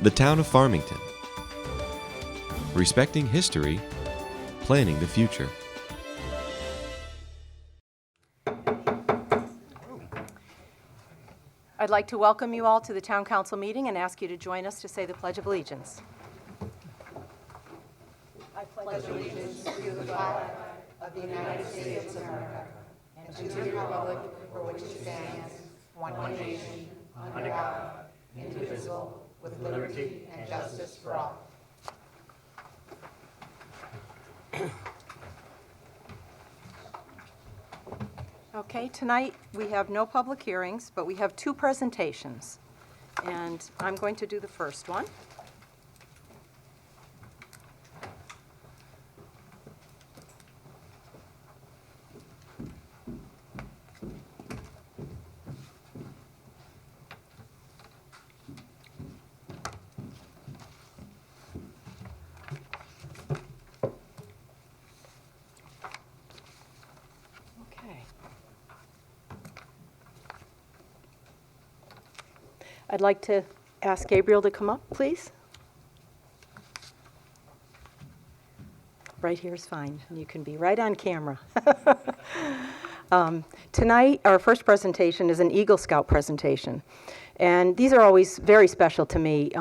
The town of Farmington. Respecting history, planning the future. I'd like to welcome you all to the Town Council meeting and ask you to join us to say the Pledge of Allegiance. I pledge allegiance to the flag of the United States of America and to the republic for which it stands, one nation, under God, indivisible, with liberty and justice for all. Okay, tonight we have no public hearings, but we have two presentations. And I'm going to do the first one. I'd like to ask Gabriel to come up, please. Right here is fine. You can be right on camera. Tonight, our first presentation is an Eagle Scout presentation. And these are always very special to me.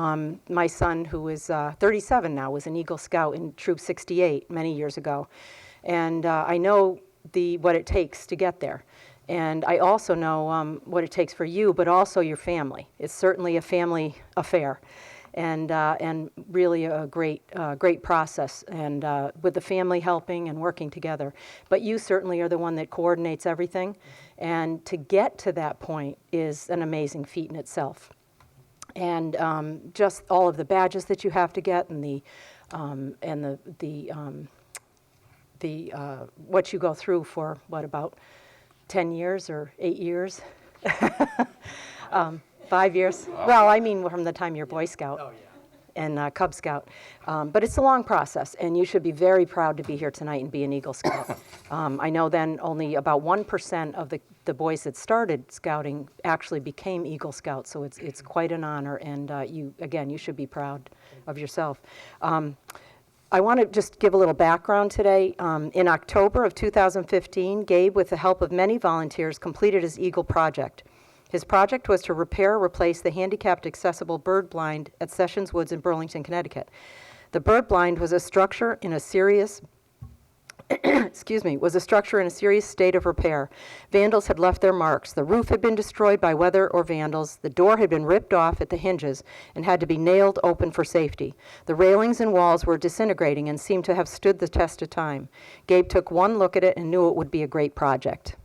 My son, who is 37 now, was an Eagle Scout in Troop 68 many years ago. And I know what it takes to get there. And I also know what it takes for you, but also your family. It's certainly a family affair, and really a great process, and with the family helping and working together. But you certainly are the one that coordinates everything, and to get to that point is an amazing feat in itself. And just all of the badges that you have to get, and what you go through for about 10 years or 8 years? 5 years? Well, I mean from the time you're Boy Scout and Cub Scout. But it's a long process, and you should be very proud to be here tonight and be an Eagle Scout. I know then only about 1% of the boys that started scouting actually became Eagle Scouts, so it's quite an honor, and you should be proud of yourself. I want to just give a little background today. In October of 2015, Gabe, with the help of many volunteers, completed his Eagle project. His project was to replace the handicapped accessible bird blind at Sessions Woods in Burlington, Connecticut. The bird blind was a structure in a serious state of repair. Vandals had left their marks. The roof had been destroyed by weather or vandals. The door had been ripped off at the hinges and had to be nailed open for safety. The railings and walls were disintegrating and seemed to have stood the test of time. Gabe took one look at it and knew it would be a great project.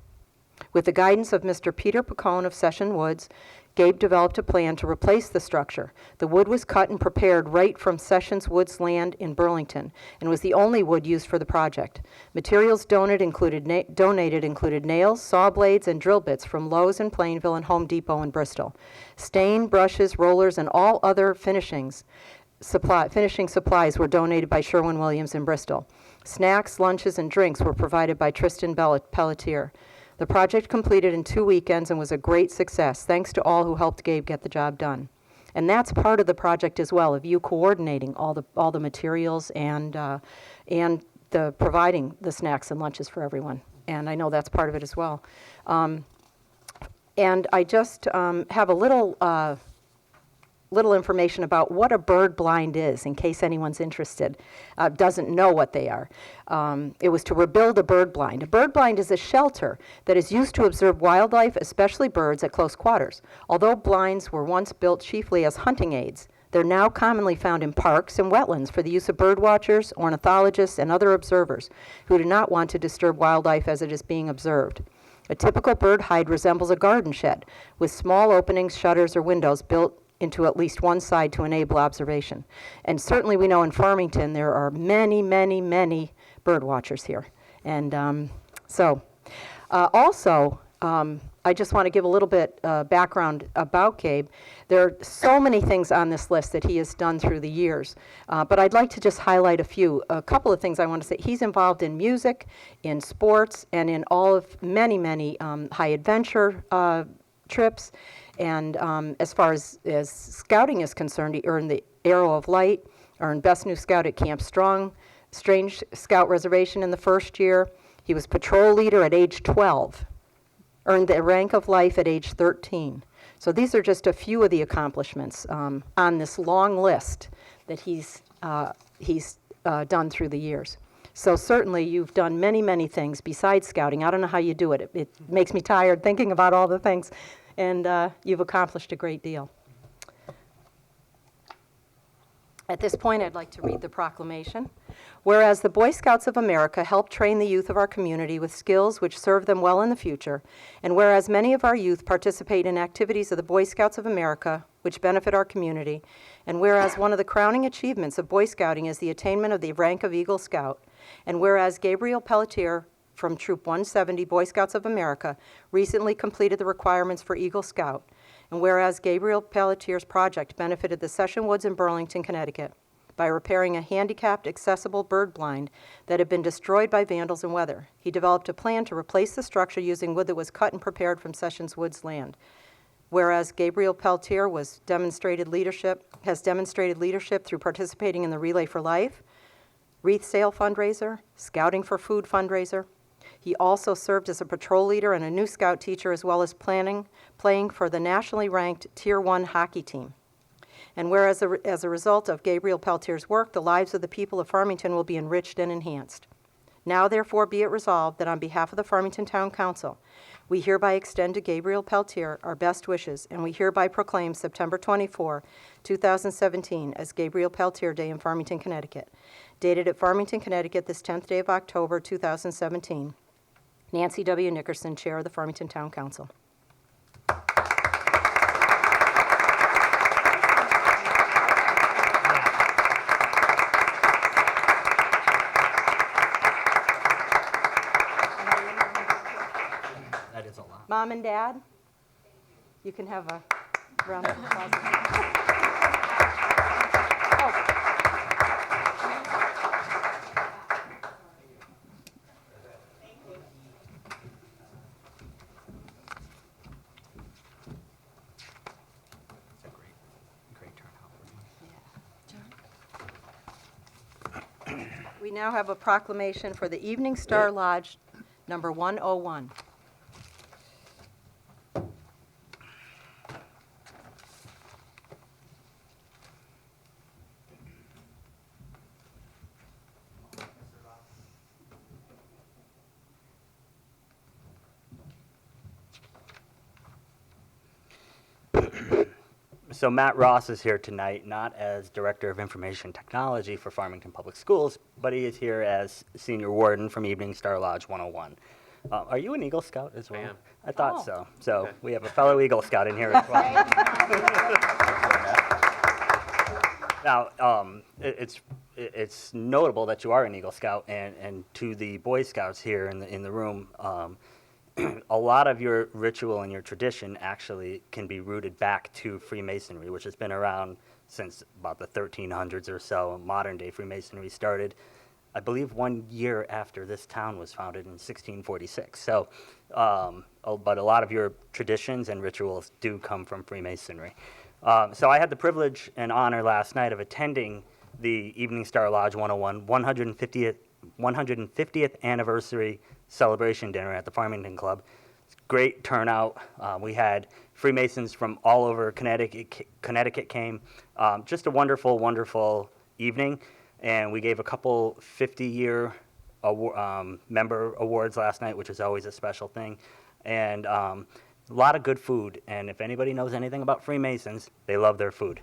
With the guidance of Mr. Peter Picone of Session Woods, Gabe developed a plan to replace the structure. The wood was cut and prepared right from Sessions Woods land in Burlington and was the only wood used for the project. Materials donated included nails, saw blades, and drill bits from Lowe's in Plainville and Home Depot in Bristol. Stain, brushes, rollers, and all other finishing supplies were donated by Sherwin-Williams in Bristol. Snacks, lunches, and drinks were provided by Tristan Pelletier. The project completed in 2 weekends and was a great success, thanks to all who helped Gabe get the job done. And that's part of the project as well, of you coordinating all the materials and the providing the snacks and lunches for everyone. And I know that's part of it as well. And I just have a little information about what a bird blind is, in case anyone's interested, doesn't know what they are. It was to rebuild a bird blind. A bird blind is a shelter that is used to observe wildlife, especially birds, at close quarters. Although blinds were once built chiefly as hunting aids, they're now commonly found in parks and wetlands for the use of bird watchers, ornithologists, and other observers who do not want to disturb wildlife as it is being observed. A typical bird hide resembles a garden shed, with small openings, shutters, or windows built into at least one side to enable observation. And certainly we know in Farmington there are many, many, many bird watchers here. And also, I just want to give a little bit background about Gabe. There are so many things on this list that he has done through the years, but I'd like to just highlight a few. A couple of things I want to say. He's involved in music, in sports, and in all of many, many high adventure trips. And as far as scouting is concerned, he earned the Arrow of Light, earned Best New Scout at Camp Strong, Strange Scout Reservation in the first year. He was patrol leader at age 12, earned the rank of life at age 13. So these are just a few of the accomplishments on this long list that he's done through the years. So certainly you've done many, many things besides scouting. I don't know how you do it. It makes me tired thinking about all the things. And you've accomplished a great deal. At this point, I'd like to read the proclamation. Whereas the Boy Scouts of America help train the youth of our community with skills which serve them well in the future, and whereas many of our youth participate in activities of the Boy Scouts of America which benefit our community, and whereas one of the crowning achievements of Boy Scouting is the attainment of the rank of Eagle Scout, and whereas Gabriel Pelletier from Troop 170 Boy Scouts of America recently completed the requirements for Eagle Scout, and whereas Gabriel Pelletier's project benefited the Session Woods in Burlington, Connecticut, by repairing a handicapped, accessible bird blind that had been destroyed by vandals and weather. He developed a plan to replace the structure using wood that was cut and prepared from Sessions Woods land. Whereas Gabriel Pelletier has demonstrated leadership through participating in the Relay for Life, wreath sale fundraiser, Scouting for Food fundraiser. He also served as a patrol leader and a new scout teacher, as well as playing for the nationally ranked Tier 1 hockey team. And whereas as a result of Gabriel Pelletier's work, the lives of the people of Farmington will be enriched and enhanced. Now, therefore, be it resolved that on behalf of the Farmington Town Council, we hereby extend to Gabriel Pelletier our best wishes, and we hereby proclaim September 24, 2017 as Gabriel Pelletier Day in Farmington, Connecticut. Dated at Farmington, Connecticut, this 10th day of October, 2017. Nancy W. Nickerson, Chair of the Farmington Town Council. That is a lot. Mom and Dad, you can have a round of applause. It's a great turnout. We now have a proclamation for the Evening Star Lodge, number 101. So Matt Ross is here tonight, not as Director of Information Technology for Farmington Public Schools, but he is here as Senior Warden from Evening Star Lodge 101. Are you an Eagle Scout as well? I am. I thought Oh. so. So we have a fellow Eagle Scout in here as well. Now, it's notable that you are an Eagle Scout, and to the Boy Scouts here in the room, a lot of your ritual and your tradition actually can be rooted back to Freemasonry, which has been around since about the 1300s or so. Modern day Freemasonry started, I believe, 1 year after this town was founded in 1646. So, but a lot of your traditions and rituals do come from Freemasonry. So I had the privilege and honor last night of attending the Evening Star Lodge 101 150th anniversary celebration dinner at the Farmington Club. It's great turnout. We had Freemasons from all over Connecticut came. Just a wonderful, wonderful evening. And we gave a couple 50-year member awards last night, which is always a special thing. And a lot of good food. And if anybody knows anything about Freemasons, they love their food.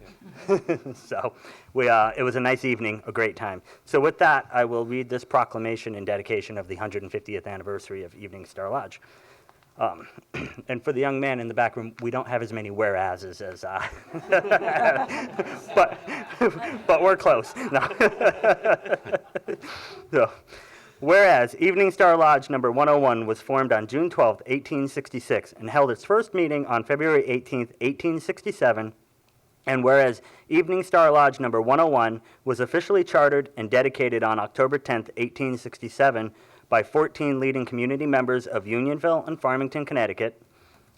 So it was a nice evening, a great time. So with that, I will read this proclamation in dedication of the 150th anniversary of Evening Star Lodge. And for the young man in the back room, we don't have as many whereases as, but we're close. No. So, whereas Evening Star Lodge number 101 was formed on June 12, 1866, and held its first meeting on February 18, 1867, and whereas Evening Star Lodge number 101 was officially chartered and dedicated on October 10, 1867, by 14 leading community members of Unionville and Farmington, Connecticut,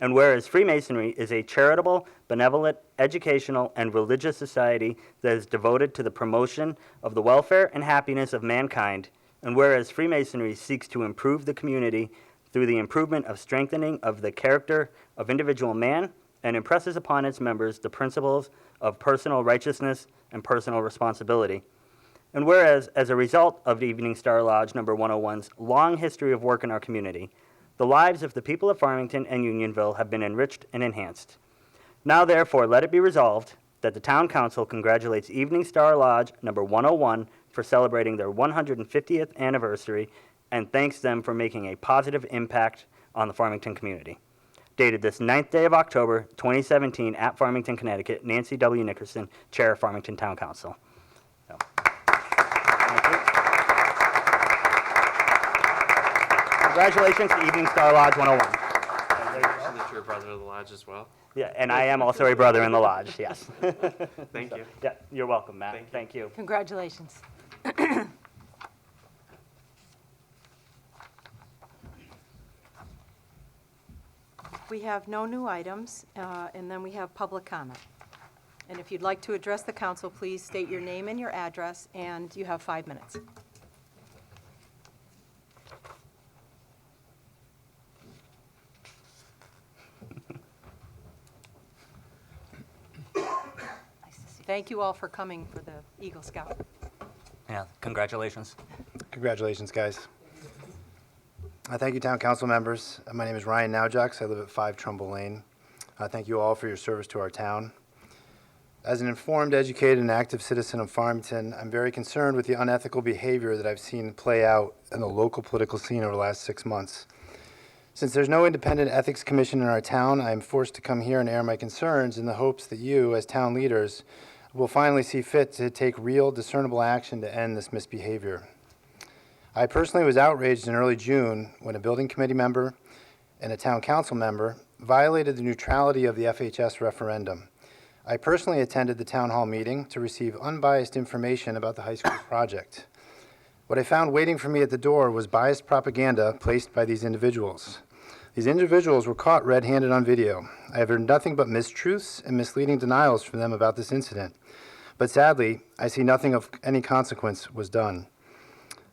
And whereas Freemasonry is a charitable, benevolent, educational, and religious society that is devoted to the promotion of the welfare and happiness of mankind, and whereas Freemasonry seeks to improve the community through the improvement of strengthening of the character of individual man and impresses upon its members the principles of personal righteousness and personal responsibility. And whereas, as a result of Evening Star Lodge number 101's long history of work in our community, the lives of the people of Farmington and Unionville have been enriched and enhanced. Now, therefore, let it be resolved that the Town Council congratulates Evening Star Lodge number 101 for celebrating their 150th anniversary and thanks them for making a positive impact on the Farmington community. Dated this 9th day of October, 2017, at Farmington, Connecticut, Nancy W. Nickerson, Chair of Farmington Town Council. So, thank you. Congratulations to Evening Star Lodge 101. That you're a brother of the lodge as well. Yeah, and I am also a brother in the lodge, yes. Thank you. Yeah, you're welcome, Matt. Thank you. Congratulations. We have no new items, and then we have public comment. And if you'd like to address the council, please state your name and your address, and you have 5 minutes. Thank you all for coming for the Eagle Scout. Yeah, congratulations. Congratulations, guys. Thank you, Town Council members. My name is Ryan Nowjaks. I live at 5 Trumbull Lane. Thank you all for your service to our town. As an informed, educated, and active citizen of Farmington, I'm very concerned with the unethical behavior that I've seen play out in the local political scene over the last 6 months. Since there's no independent ethics commission in our town, I am forced to come here and air my concerns in the hopes that you, as town leaders, will finally see fit to take real, discernible action to end this misbehavior. I personally was outraged in early June when a building committee member and a town council member violated the neutrality of the FHS referendum. I personally attended the town hall meeting to receive unbiased information about the high school project. What I found waiting for me at the door was biased propaganda placed by these individuals. These individuals were caught red-handed on video. I have heard nothing but mistruths and misleading denials from them about this incident. But sadly, I see nothing of any consequence was done.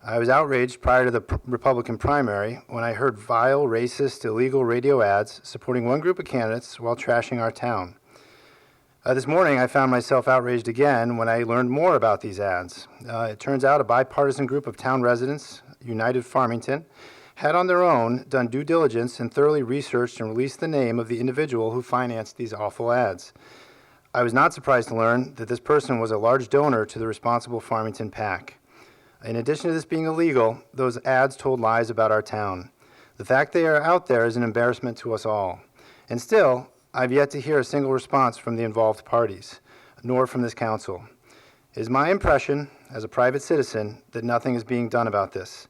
I was outraged prior to the Republican primary when I heard vile, racist, illegal radio ads supporting one group of candidates while trashing our town. This morning, I found myself outraged again when I learned more about these ads. It turns out a bipartisan group of town residents, United Farmington, had on their own done due diligence and thoroughly researched and released the name of the individual who financed these awful ads. I was not surprised to learn that this person was a large donor to the Responsible Farmington PAC. In addition to this being illegal, those ads told lies about our town. The fact they are out there is an embarrassment to us all. And still, I've yet to hear a single response from the involved parties, nor from this council. It is my impression, as a private citizen, that nothing is being done about this.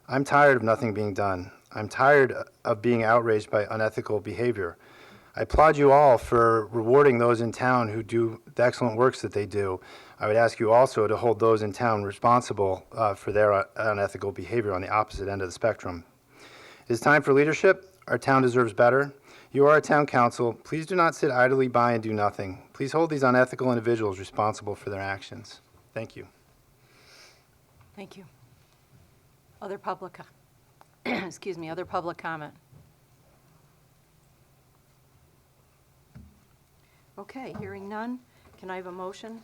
I'm tired of nothing being done. I'm tired of being outraged by unethical behavior. I applaud you all for rewarding those in town who do the excellent works that they do. I would ask you also to hold those in town responsible for their unethical behavior on the opposite end of the spectrum. It is time for leadership. Our town deserves better. You are a town council. Please do not sit idly by and do nothing. Please hold these unethical individuals responsible for their actions. Thank you. Thank you. Other public, excuse me, other public comment. Okay, hearing none. Can I have a motion?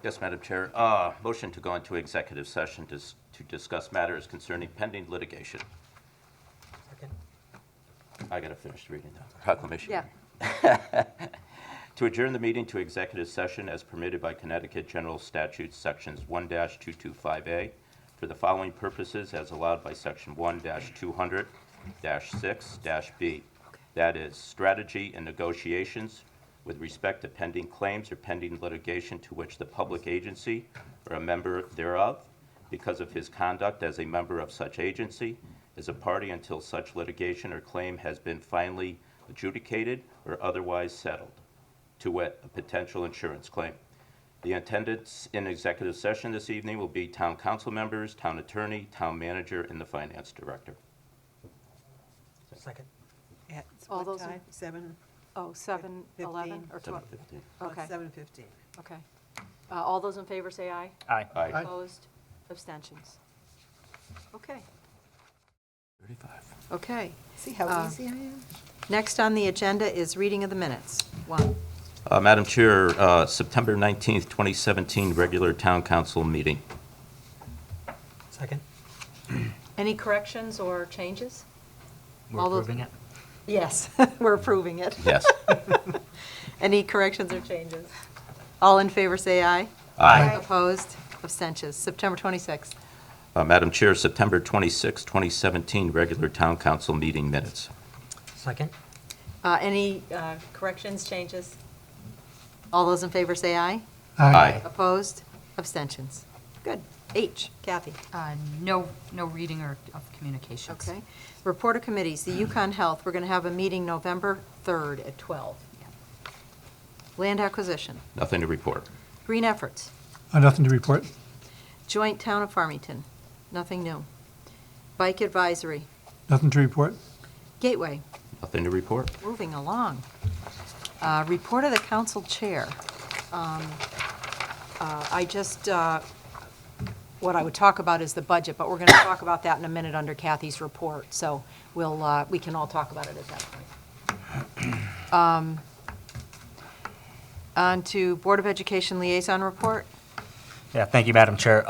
Yes, Madam Chair. Motion to go into executive session to discuss matters concerning pending litigation. Second. I got to finish reading the proclamation. Yeah. To adjourn the meeting to executive session as permitted by Connecticut General Statutes Sections 1-225A for the following purposes as allowed by Section 1-200-6-B. That is, strategy and negotiations with respect to pending claims or pending litigation to which the public agency or a member thereof, because of his conduct as a member of such agency, is a party until such litigation or claim has been finally adjudicated or otherwise settled, to wit, a potential insurance claim. The attendants in executive session this evening will be town council members, town attorney, town manager, and the finance director. Second. At All what those in- time? 7? Oh, 7, 11, 15. or 12? 7:15. Okay, 7:15. okay. All those in favor say aye. Aye. Aye. Opposed? Abstentions? Okay, 35. okay. See how Uh, easy I am? Next on the agenda is reading of the minutes. 1. Madam Chair, September 19th, 2017, regular town council meeting. Second. Any corrections or changes? We're All those- approving it? Yes, we're approving it. Yes. Any corrections or changes? All in favor say aye. Aye. Opposed? Abstentions? September 26th. Madam Chair, September 26th, 2017, regular town council meeting minutes. Second. Any corrections, changes? All those in favor say aye. Aye. Opposed? Abstentions? Good. H, Kathy. No reading or of communications. Okay. Report of committees, the Yukon Health, we're going to have a meeting November 3rd at 12. Land acquisition. Nothing to report. Green efforts. Nothing to report. Joint Town of Farmington, nothing new. Bike advisory. Nothing to report. Gateway, Nothing to report. moving along. Report of the council chair. What I would talk about is the budget, but we're going to talk about that in a minute under Kathy's report, so we can all talk about it at that point. On to Board of Education liaison report. Yeah, thank you, Madam Chair.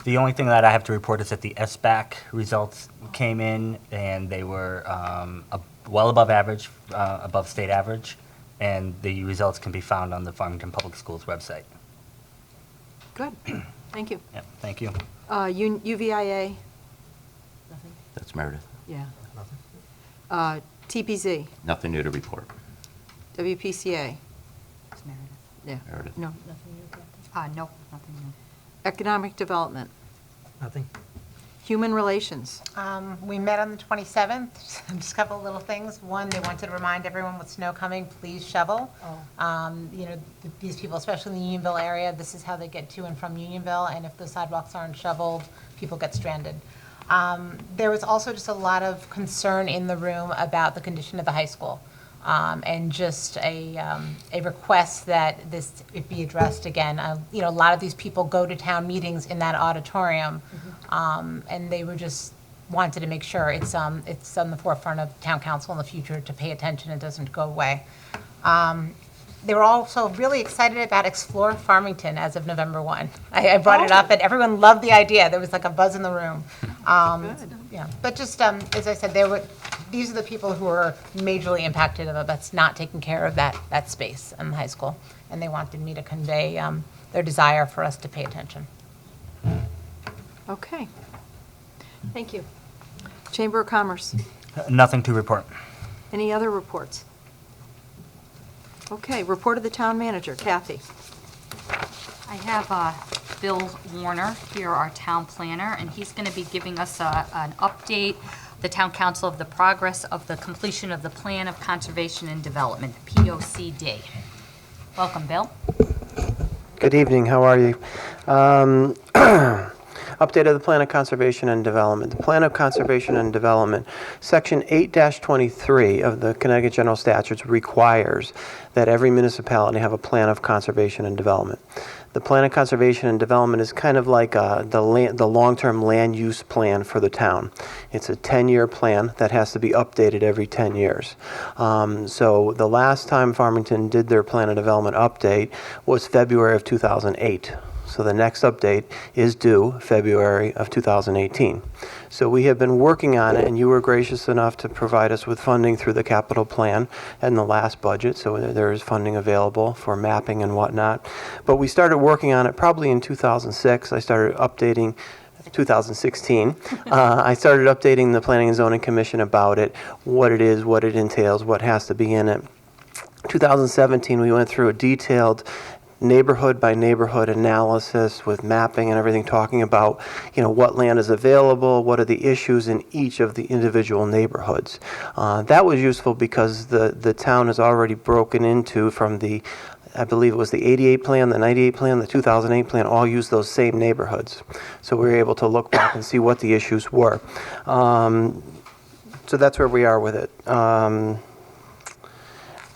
The only thing that I have to report is that the SBAC results came in, and they were well above average, above state average, and the results can be found on the Farmington Public Schools website. Good, thank you. Yeah, thank you. UVIA? Nothing? That's Meredith. Yeah. Nothing. TPZ? Nothing new to report. WPCA? It's Meredith. Yeah. Meredith. No, nothing new, Kathy. No, nothing new. Economic Development? Nothing. Human Relations? We met on the 27th, just a couple of little things. One, they wanted to remind everyone with snow coming, please shovel. These people, especially in the Unionville area, this is how they get to and from Unionville, and if the sidewalks aren't shoveled, people get stranded. There was also just a lot of concern in the room about the condition of the high school, and just a request that it be addressed again. A lot of these people go to town meetings in that auditorium, and they were just wanted to make sure it's on the forefront of town council in the future to pay attention. It doesn't go away. They were also really excited about Explore Farmington as of November 1. I brought it up, and everyone loved the idea. There was like a buzz in the room. Yeah, but just as I said, these are the people who are majorly impacted of that's not taking care of that space in the high school, and they wanted me to convey their desire for us to pay attention. Okay. Thank you. Chamber of Commerce? Nothing to report. Any other reports? Okay, report of the town manager. Kathy? I have Bill Warner here, our town planner, and he's going to be giving us an update, the town council, of the progress of the completion of the Plan of Conservation and Development, POCD. Welcome, Bill. Good evening, how are you? Update of the Plan of Conservation and Development. The Plan of Conservation and Development, Section 8-23 of the Connecticut General Statutes requires that every municipality have a Plan of Conservation and Development. The Plan of Conservation and Development is kind of like the long-term land use plan for the town. It's a 10-year plan that has to be updated every 10 years. So the last time Farmington did their Plan of Development update was February of 2008. So the next update is due February of 2018. So we have been working on it, and you were gracious enough to provide us with funding through the capital plan and the last budget, so there is funding available for mapping and whatnot. But we started working on it probably in 2006. I started updating 2016. I started updating the Planning and Zoning Commission about it, what it is, what it entails, what has to be in it. 2017, we went through a detailed neighborhood by neighborhood analysis with mapping and everything, talking about what land is available, what are the issues in each of the individual neighborhoods. That was useful because the town is already broken into from I believe it was the 88 plan, the 98 plan, the 2008 plan, all used those same neighborhoods. So we were able to look back and see what the issues were. So that's where we are with it.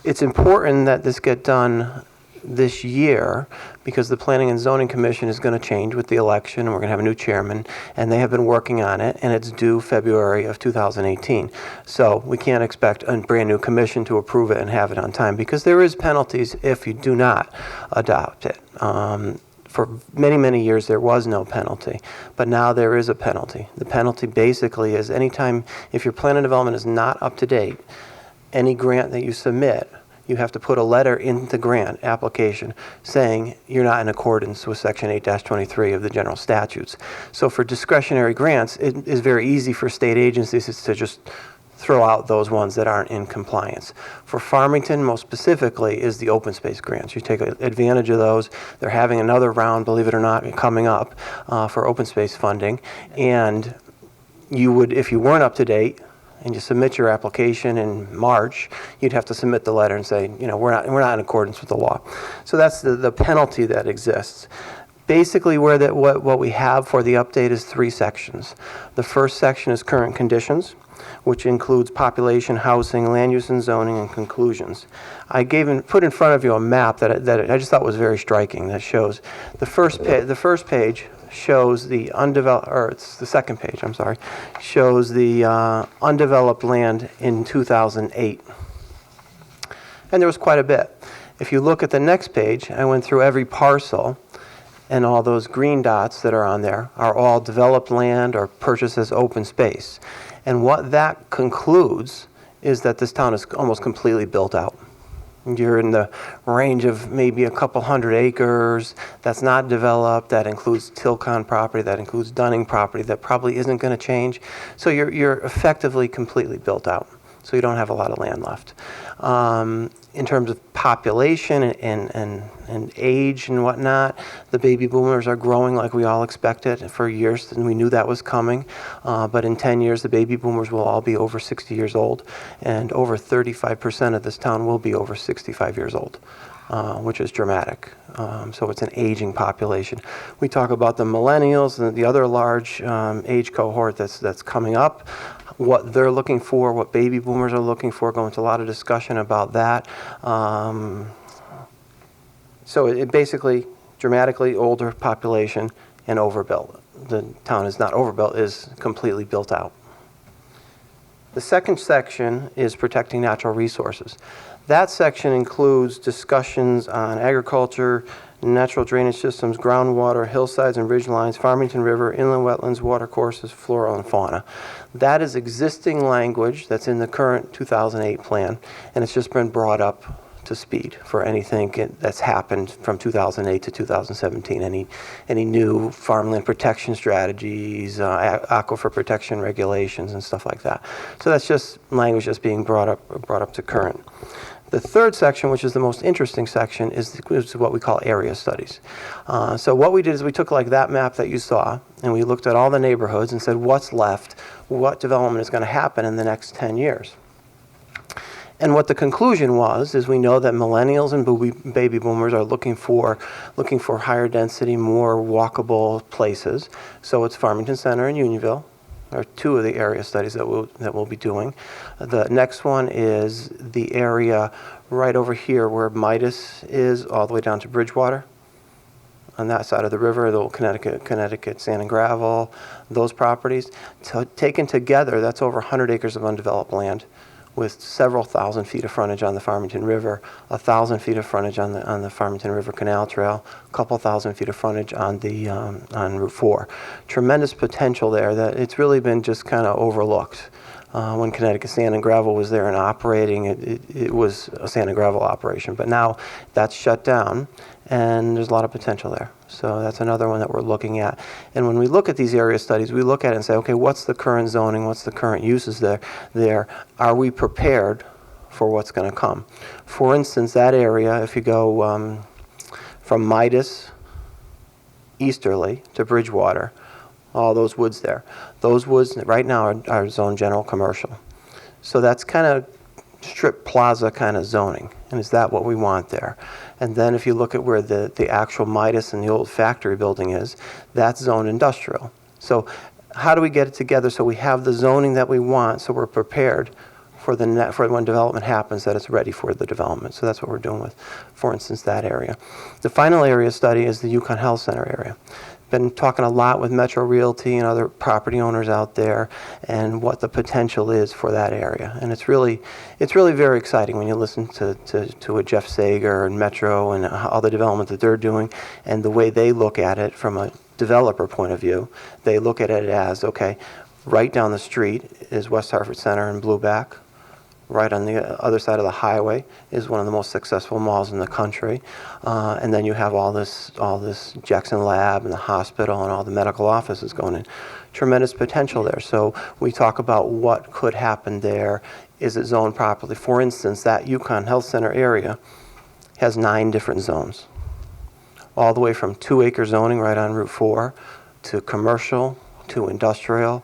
It's important that this get done this year because the Planning and Zoning Commission is going to change with the election, and we're going to have a new chairman, and they have been working on it, and it's due February of 2018. So we can't expect a brand new commission to approve it and have it on time because there is penalties if you do not adopt it. For many, many years, there was no penalty, but now there is a penalty. The penalty basically is anytime, if your plan and development is not up to date, any grant that you submit, you have to put a letter in the grant application saying you're not in accordance with Section 8-23 of the general statutes. So for discretionary grants, it is very easy for state agencies to just throw out those ones that aren't in compliance. For Farmington, most specifically, is the open space grants. You take advantage of those. They're having another round, believe it or not, coming up for open space funding. And you would, if you weren't up to date, and you submit your application in March, you'd have to submit the letter and say, you know, we're not in accordance with the law. So that's the penalty that exists. Basically, what we have for the update is 3 sections. The first section is current conditions, which includes population, housing, land use and zoning, and conclusions. I put in front of you a map that I just thought was very striking. That shows the first page shows the undeveloped, or it's the second page, I'm sorry, shows the undeveloped land in 2008. And there was quite a bit. If you look at the next page, I went through every parcel, and all those green dots that are on there are all developed land or purchased as open space. And what that concludes is that this town is almost completely built out. You're in the range of maybe a couple hundred acres that's not developed. That includes Tilcon property, that includes Dunning property that probably isn't going to change. So you're effectively completely built out. So you don't have a lot of land left. In terms of population and age and whatnot, the baby boomers are growing like we all expected for years, and we knew that was coming. But in 10 years, the baby boomers will all be over 60 years old, and over 35% of this town will be over 65 years old, which is dramatic. So it's an aging population. We talk about the millennials and the other large age cohort that's coming up, what they're looking for, what baby boomers are looking for, go into a lot of discussion about that. So it basically dramatically older population and overbuilt. The town is not overbuilt, is completely built out. The second section is protecting natural resources. That section includes discussions on agriculture, natural drainage systems, groundwater, hillsides and ridgelines, Farmington River, inland wetlands, watercourses, flora and fauna. That is existing language that's in the current 2008 plan, and it's just been brought up to speed for anything that's happened from 2008 to 2017. Any new farmland protection strategies, aquifer protection regulations, and stuff like that. So that's just language that's being brought up to current. The third section, which is the most interesting section, is what we call area studies. So what we did is we took like that map that you saw, and we looked at all the neighborhoods and said what's left, what development is going to happen in the next 10 years. And what the conclusion was is we know that millennials and baby boomers are looking for higher density, more walkable places. So it's Farmington Center and Unionville are 2 of the area studies that we'll be doing. The next one is the area right over here where Midas is, all the way down to Bridgewater. On that side of the river, the old Connecticut sand and gravel, those properties. So taken together, that's over 100 acres of undeveloped land, with several thousand feet of frontage on the Farmington River, 1,000 feet of frontage on the Farmington River Canal Trail, a couple thousand feet of frontage on Route 4. Tremendous potential there that it's really been just kind of overlooked. When Connecticut Sand and Gravel was there and operating, it was a sand and gravel operation. But now that's shut down, and there's a lot of potential there. So that's another one that we're looking at. And when we look at these area studies, we look at it and say, okay, what's the current zoning? What's the current uses there? Are we prepared for what's going to come? For instance, that area, if you go from Midas easterly to Bridgewater, all those woods there. Those woods right now are zoned general commercial. So that's kind of strip plaza kind of zoning. And is that what we want there? And then if you look at where the actual Midas and the old factory building is, that's zoned industrial. So how do we get it together so we have the zoning that we want, so we're prepared for for when development happens, that it's ready for the development. So that's what we're doing with, for instance, that area. The final area study is the Yukon Health Center area. Been talking a lot with Metro Realty and other property owners out there and what the potential is for that area. And it's really very exciting when you listen to what Jeff Sager and Metro and all the development that they're doing and the way they look at it from a developer point of view. They look at it as, okay, right down the street is West Hartford Center and Blueback. Right on the other side of the highway is one of the most successful malls in the country. And then you have all this Jackson Lab and the hospital and all the medical offices going in. Tremendous potential there. So we talk about what could happen there. Is it zoned properly? For instance, that Yukon Health Center area has 9 different zones. All the way from 2-acre zoning right on Route 4 to commercial, to industrial,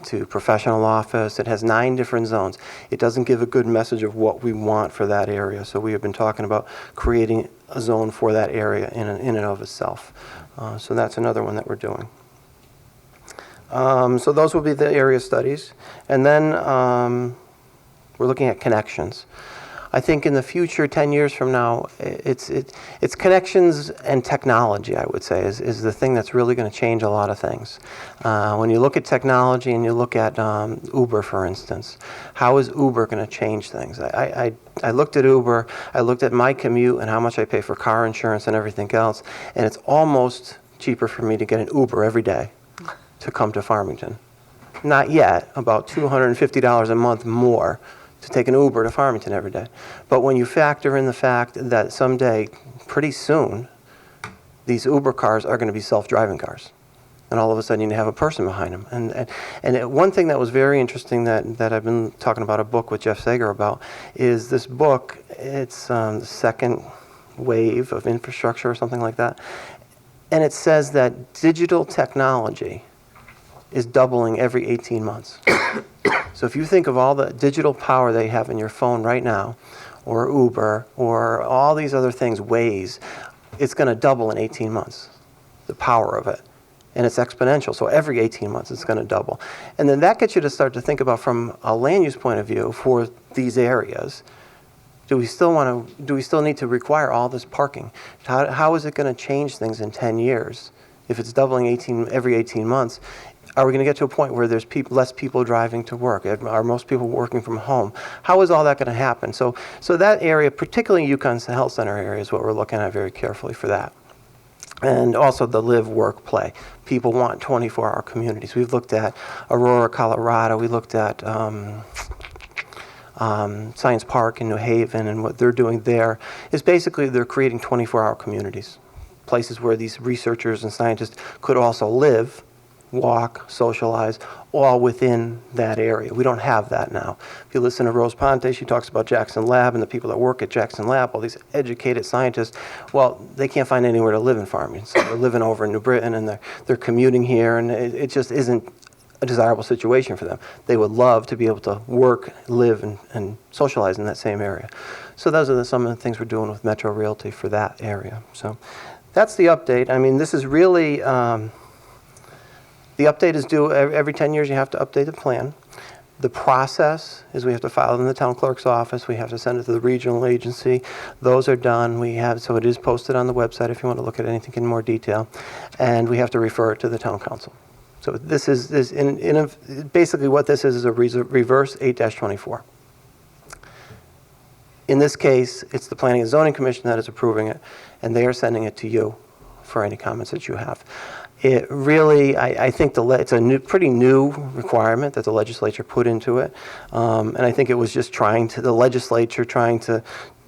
to professional office. It has 9 different zones. It doesn't give a good message of what we want for that area. So we have been talking about creating a zone for that area in and of itself. So that's another one that we're doing. So those will be the area studies. And then we're looking at connections. I think in the future, 10 years from now, it's connections and technology, I would say, is the thing that's really going to change a lot of things. When you look at technology and you look at Uber, for instance, how is Uber going to change things? I looked at Uber, I looked at my commute and how much I pay for car insurance and everything else, and it's almost cheaper for me to get an Uber every day to come to Farmington. Not yet, about $250 a month more to take an Uber to Farmington every day. But when you factor in the fact that someday, pretty soon, these Uber cars are going to be self-driving cars. And all of a sudden you have a person behind them. And one thing that was very interesting that I've been talking about a book with Jeff Sager about is this book. It's the second wave of infrastructure or something like that. And it says that digital technology is doubling every 18 months. So if you think of all the digital power they have in your phone right now, or Uber, or all these other things, Waze, it's going to double in 18 months, the power of it. And it's exponential, so every 18 months it's going to double. And then that gets you to start to think about, from a land use point of view for these areas, do we still need to require all this parking? How is it going to change things in 10 years? If it's doubling every 18 months, are we going to get to a point where there's less people driving to work? Are most people working from home? How is all that going to happen? So that area, particularly Yukon Health Center area, is what we're looking at very carefully for that. And also the live, work, play. People want 24-hour communities. We've looked at Aurora, Colorado. We looked at Science Park in New Haven, and what they're doing there is basically they're creating 24-hour communities, places where these researchers and scientists could also live, walk, socialize, all within that area. We don't have that now. If you listen to Rose Ponte, she talks about Jackson Lab and the people that work at Jackson Lab, all these educated scientists. Well, they can't find anywhere to live in Farmington. So they're living over in New Britain and they're commuting here, and it just isn't a desirable situation for them. They would love to be able to work, live, and socialize in that same area. So those are some of the things we're doing with Metro Realty for that area. So that's the update. I mean, this is really... The update is due every 10 years. You have to update the plan. The process is we have to file it in the town clerk's office. We have to send it to the regional agency. Those are done. So it is posted on the website if you want to look at anything in more detail. And we have to refer it to the town council. So this is basically what this is a reverse 8-24. In this case, it's the Planning and Zoning Commission that is approving it, and they are sending it to you for any comments that you have. It really, I think it's a pretty new requirement that the legislature put into it, and I think it was just the legislature trying to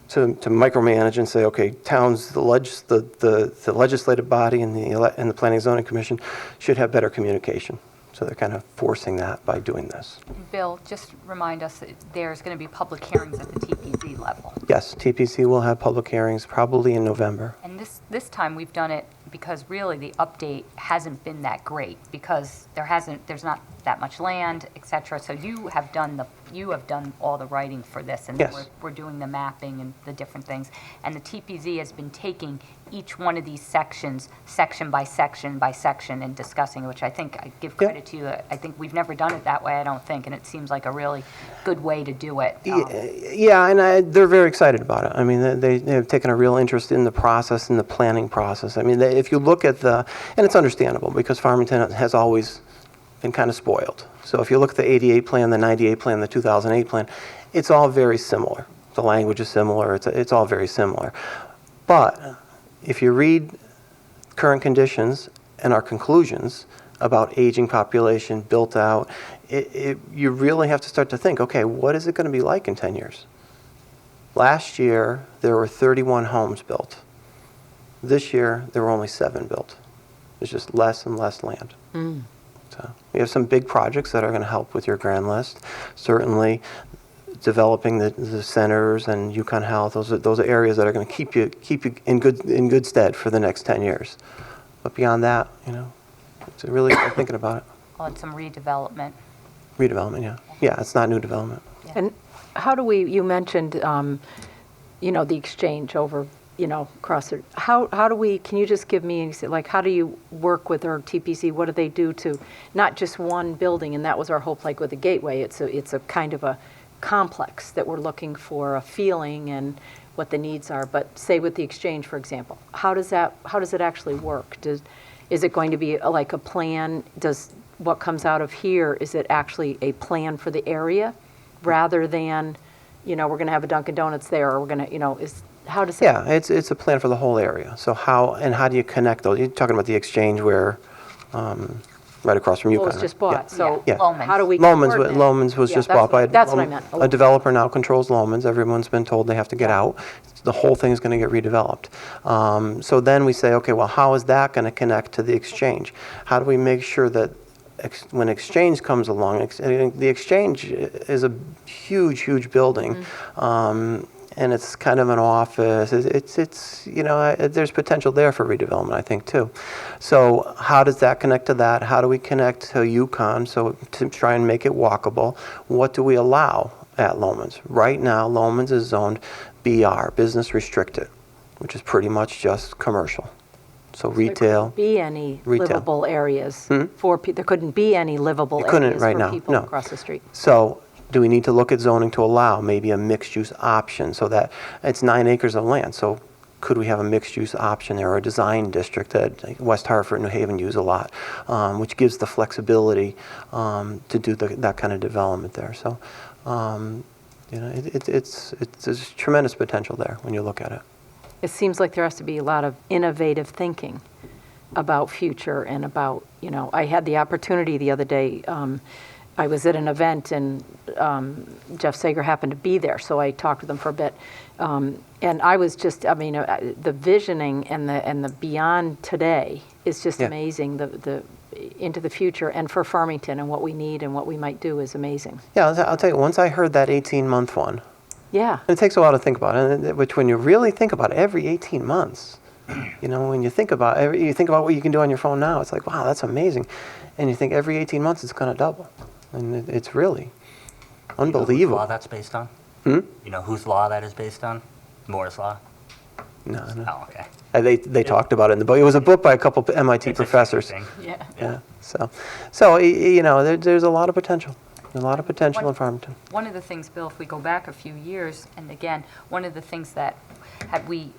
micromanage and say, okay, towns, the legislative body and the Planning and Zoning Commission should have better communication. So they're kind of forcing that by doing this. Bill, just remind us that there's going to be public hearings at the TPZ level. Yes, TPC will have public hearings probably in November. And this time we've done it because really the update hasn't been that great because there's not that much land, et cetera. So you have done the you have done all the writing for this, and Yes. we're doing the mapping and the different things. And the TPZ has been taking each one of these sections, section by section by section, and discussing, which I think, I give credit to you. I think we've never done it that way, I don't think, and it seems like a really good way to do it. Yeah, and they're very excited about it. I mean, they have taken a real interest in the process, in the planning process. I mean, if you look at and it's understandable because Farmington has always been kind of spoiled. So if you look at the 88 plan, the 98 plan, the 2008 plan, it's all very similar. The language is similar. It's all very similar. But if you read current conditions and our conclusions about aging population, built out, you really have to start to think, okay, what is it going to be like in 10 years? Last year, there were 31 homes built. This year, there were only 7 built. There's just less and less land. So we have some big projects that are going to help with your grand list. Certainly, developing the centers and Yukon Health, those are areas that are going to keep you in good stead for the next 10 years. But beyond that, it's really thinking about it. Well, and some redevelopment. Redevelopment, yeah. Yeah, it's not new development. And how do you mentioned, the exchange over, across the, how do we, can you just give me, like, how do you work with our TPC? What do they do to, not just one building, and that was our hope, like with the Gateway, it's a kind of a complex that we're looking for a feeling and what the needs are, but say with the exchange, for example, how does it actually work? Is it going to be like a plan? Does what comes out of here, is it actually a plan for the area rather than, we're going to have a Dunkin' Donuts there, or we're going to, how does that? Yeah, it's a plan for the whole area. So how do you connect those? You're talking about the exchange where, right across from Yukon. It was just bought, so Yeah. Lomans. how do we? Lomans was Yeah, just that's bought by that's what I meant. a developer now controls Lomans. Everyone's been told they have to get out. The whole thing is going to get redeveloped. So then we say, okay, well, how is that going to connect to the exchange? How do we make sure that when exchange comes along, the exchange is a huge, huge building. And it's kind of an office. It's there's potential there for redevelopment, I think, too. So how does that connect to that? How do we connect to Yukon, so to try and make it walkable? What do we allow at Lomans? Right now, Lomans is zoned BR, business restricted, which is pretty much just commercial. So retail. There couldn't be any retail. livable areas for people. There couldn't be any livable You couldn't areas right for now, people no. across the street. So do we need to look at zoning to allow maybe a mixed-use option so that it's 9 acres of land? So could we have a mixed-use option there, or a design district that West Hartford and New Haven use a lot, which gives the flexibility to do that kind of development there. So, there's tremendous potential there when you look at it. It seems like there has to be a lot of innovative thinking about future and about, I had the opportunity the other day, I was at an event and Jeff Sager happened to be there, so I talked with him for a bit. And I was just, the visioning and the beyond today is just amazing. The into the future and for Farmington and what we need and what we might do is amazing. Yeah, I'll tell you, once I heard that 18-month one, Yeah. and it takes a while to think about it, which when you really think about it, every 18 months, when you think about what you can do on your phone now, it's like, wow, that's amazing. And you think every 18 months it's going to double. And it's really unbelievable. You know whose law that's based on? Hmm? You know whose law that is based on? Moore's Law? No. Oh, okay. They talked about it in the book. It was a book by a couple MIT It's professors. interesting. Yeah. Yeah. There's a lot of potential. A lot of potential in Farmington. One of the things, Bill, if we go back a few years, and again, one of the things that we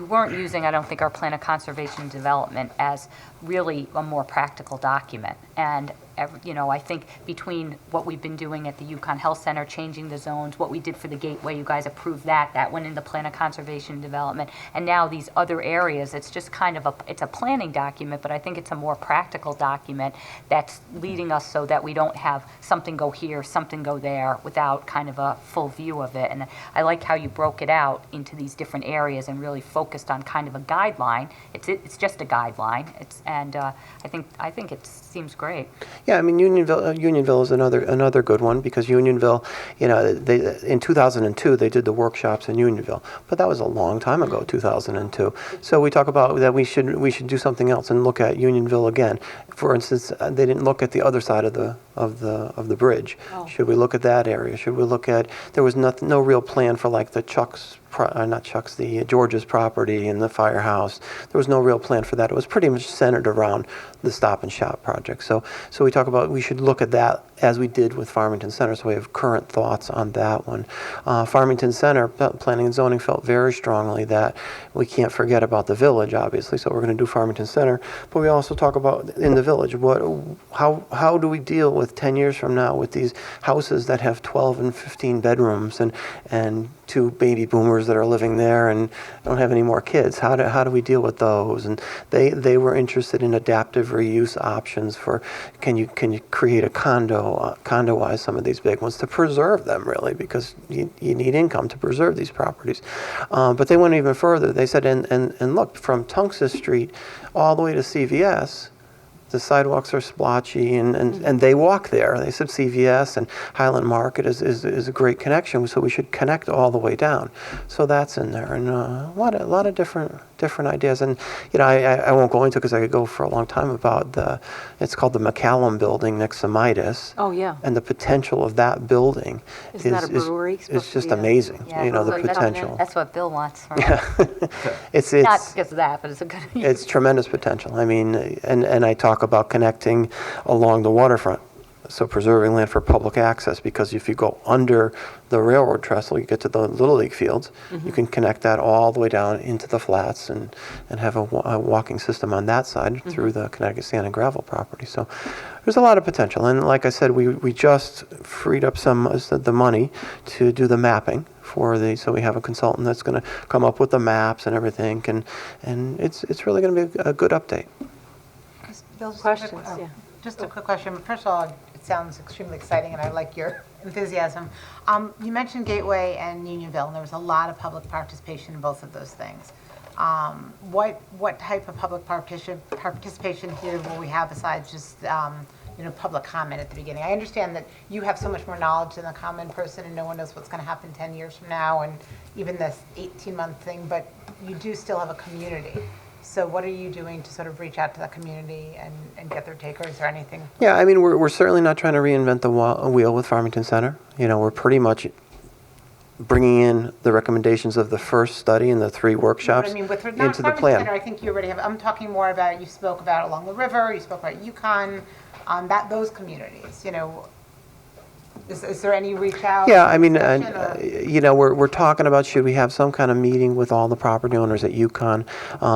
weren't using, I don't think, our plan of conservation and development as really a more practical document. And, I think between what we've been doing at the Yukon Health Center, changing the zones, what we did for the Gateway, you guys approved that went in the plan of conservation and development. And now these other areas, it's just kind of it's a planning document, but I think it's a more practical document that's leading us so that we don't have something go here, something go there without kind of a full view of it. And I like how you broke it out into these different areas and really focused on kind of a guideline. It's just a guideline. I think it seems great. Yeah, I mean, Unionville is another good one, because Unionville, in 2002, they did the workshops in Unionville, but that was a long time ago, 2002. So we talk about that we should do something else and look at Unionville again. For instance, they didn't look at the other side of the bridge. Oh. Should we look at that area? Should we look at, there was no real plan for like the the George's property and the firehouse. There was no real plan for that. It was pretty much centered around the Stop and Shop project. So we talk about, we should look at that as we did with Farmington Center, so we have current thoughts on that one. Farmington Center, Planning and Zoning felt very strongly that we can't forget about the village, obviously, so we're going to do Farmington Center, but we also talk about in the village, how do we deal with 10 years from now with these houses that have 12 and 15 bedrooms and two baby boomers that are living there and don't have any more kids? How do we deal with those? And they were interested in adaptive reuse options for, can you create a condoize some of these big ones to preserve them, really, because you need income to preserve these properties. But they went even further. They said, and look, from Tunxus Street all the way to CVS, the sidewalks are splotchy, and they walk there. They said CVS and Highland Market is a great connection, so we should connect all the way down. So that's in there, and a lot of different ideas. And I won't go into it because I could go for a long time about it's called the McCallum Building next to Midas. Oh, yeah. And the potential of that building Isn't that a brewery? is just amazing. Yeah, The so potential. That's what Bill wants for It's Not because of that, but it's a good. it's tremendous potential. I mean, and I talk about connecting along the waterfront, so preserving land for public access, because if you go under the railroad trestle, you get to the Little League fields, you can connect that all the way down into the flats and have a walking system on that side through the Connecticut Sand and Gravel property. So there's a lot of potential. And like I said, we just freed up the money to do the mapping so we have a consultant that's going to come up with the maps and everything, and it's really going to be a good update. Bill, just Questions, a quick- yeah. Just a quick question. First of all, it sounds extremely exciting, and I like your enthusiasm. You mentioned Gateway and Unionville, and there was a lot of public participation in both of those things. What type of public participation here will we have besides just public comment at the beginning? I understand that you have so much more knowledge than the common person, and no one knows what's going to happen 10 years from now, and even this 18-month thing, but you do still have a community. So what are you doing to sort of reach out to that community and get their take, or is there anything? Yeah, I mean, we're certainly not trying to reinvent the wheel with Farmington Center. We're pretty much bringing in the recommendations of the first study and the 3 workshops into the Farmington plan. Center, I think you already have. I'm talking more about, you spoke about along the river, you spoke about Yukon, those communities. Is there any reach out? Yeah, I mean, discussion, or- we're talking about, should we have some kind of meeting with all the property owners at Yukon?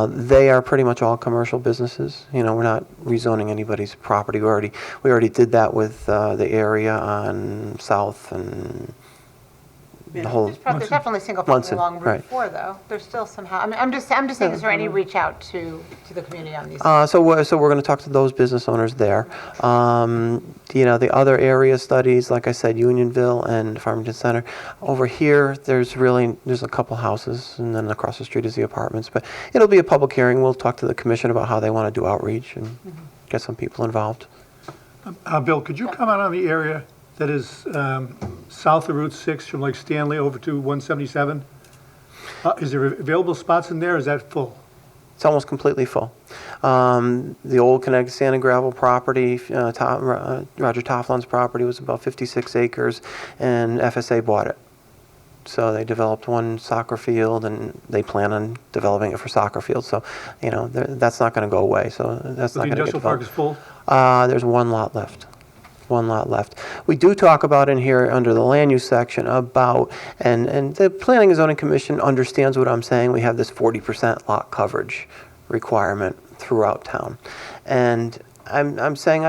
They are pretty much all commercial businesses. We're not rezoning anybody's property. We already did that with the area on South and the whole. There's definitely single family along Route 4, though. There's still somehow. I mean, I'm just saying, is there any reach out to the community on these? So we're going to talk to those business owners there. The other area studies, like I said, Unionville and Farmington Center. Over here, there's a couple houses, and then across the street is the apartments. But it'll be a public hearing. We'll talk to the commission about how they want to do outreach and get some people involved. Bill, could you comment on the area that is south of Route 6 from like Stanley over to 177? Is there available spots in there? Is that full? It's almost completely full. The old Connecticut Sand and Gravel property, Roger Tofflin's property, was about 56 acres, and FSA bought it. So they developed one soccer field, and they plan on developing it for soccer fields. So, that's not going to go away. So that's not going to get The industrial park developed. is full? There's one lot left. We do talk about in here under the land use section about, and the Planning and Zoning Commission understands what I'm saying. We have this 40% lot coverage requirement throughout town. And I'm saying,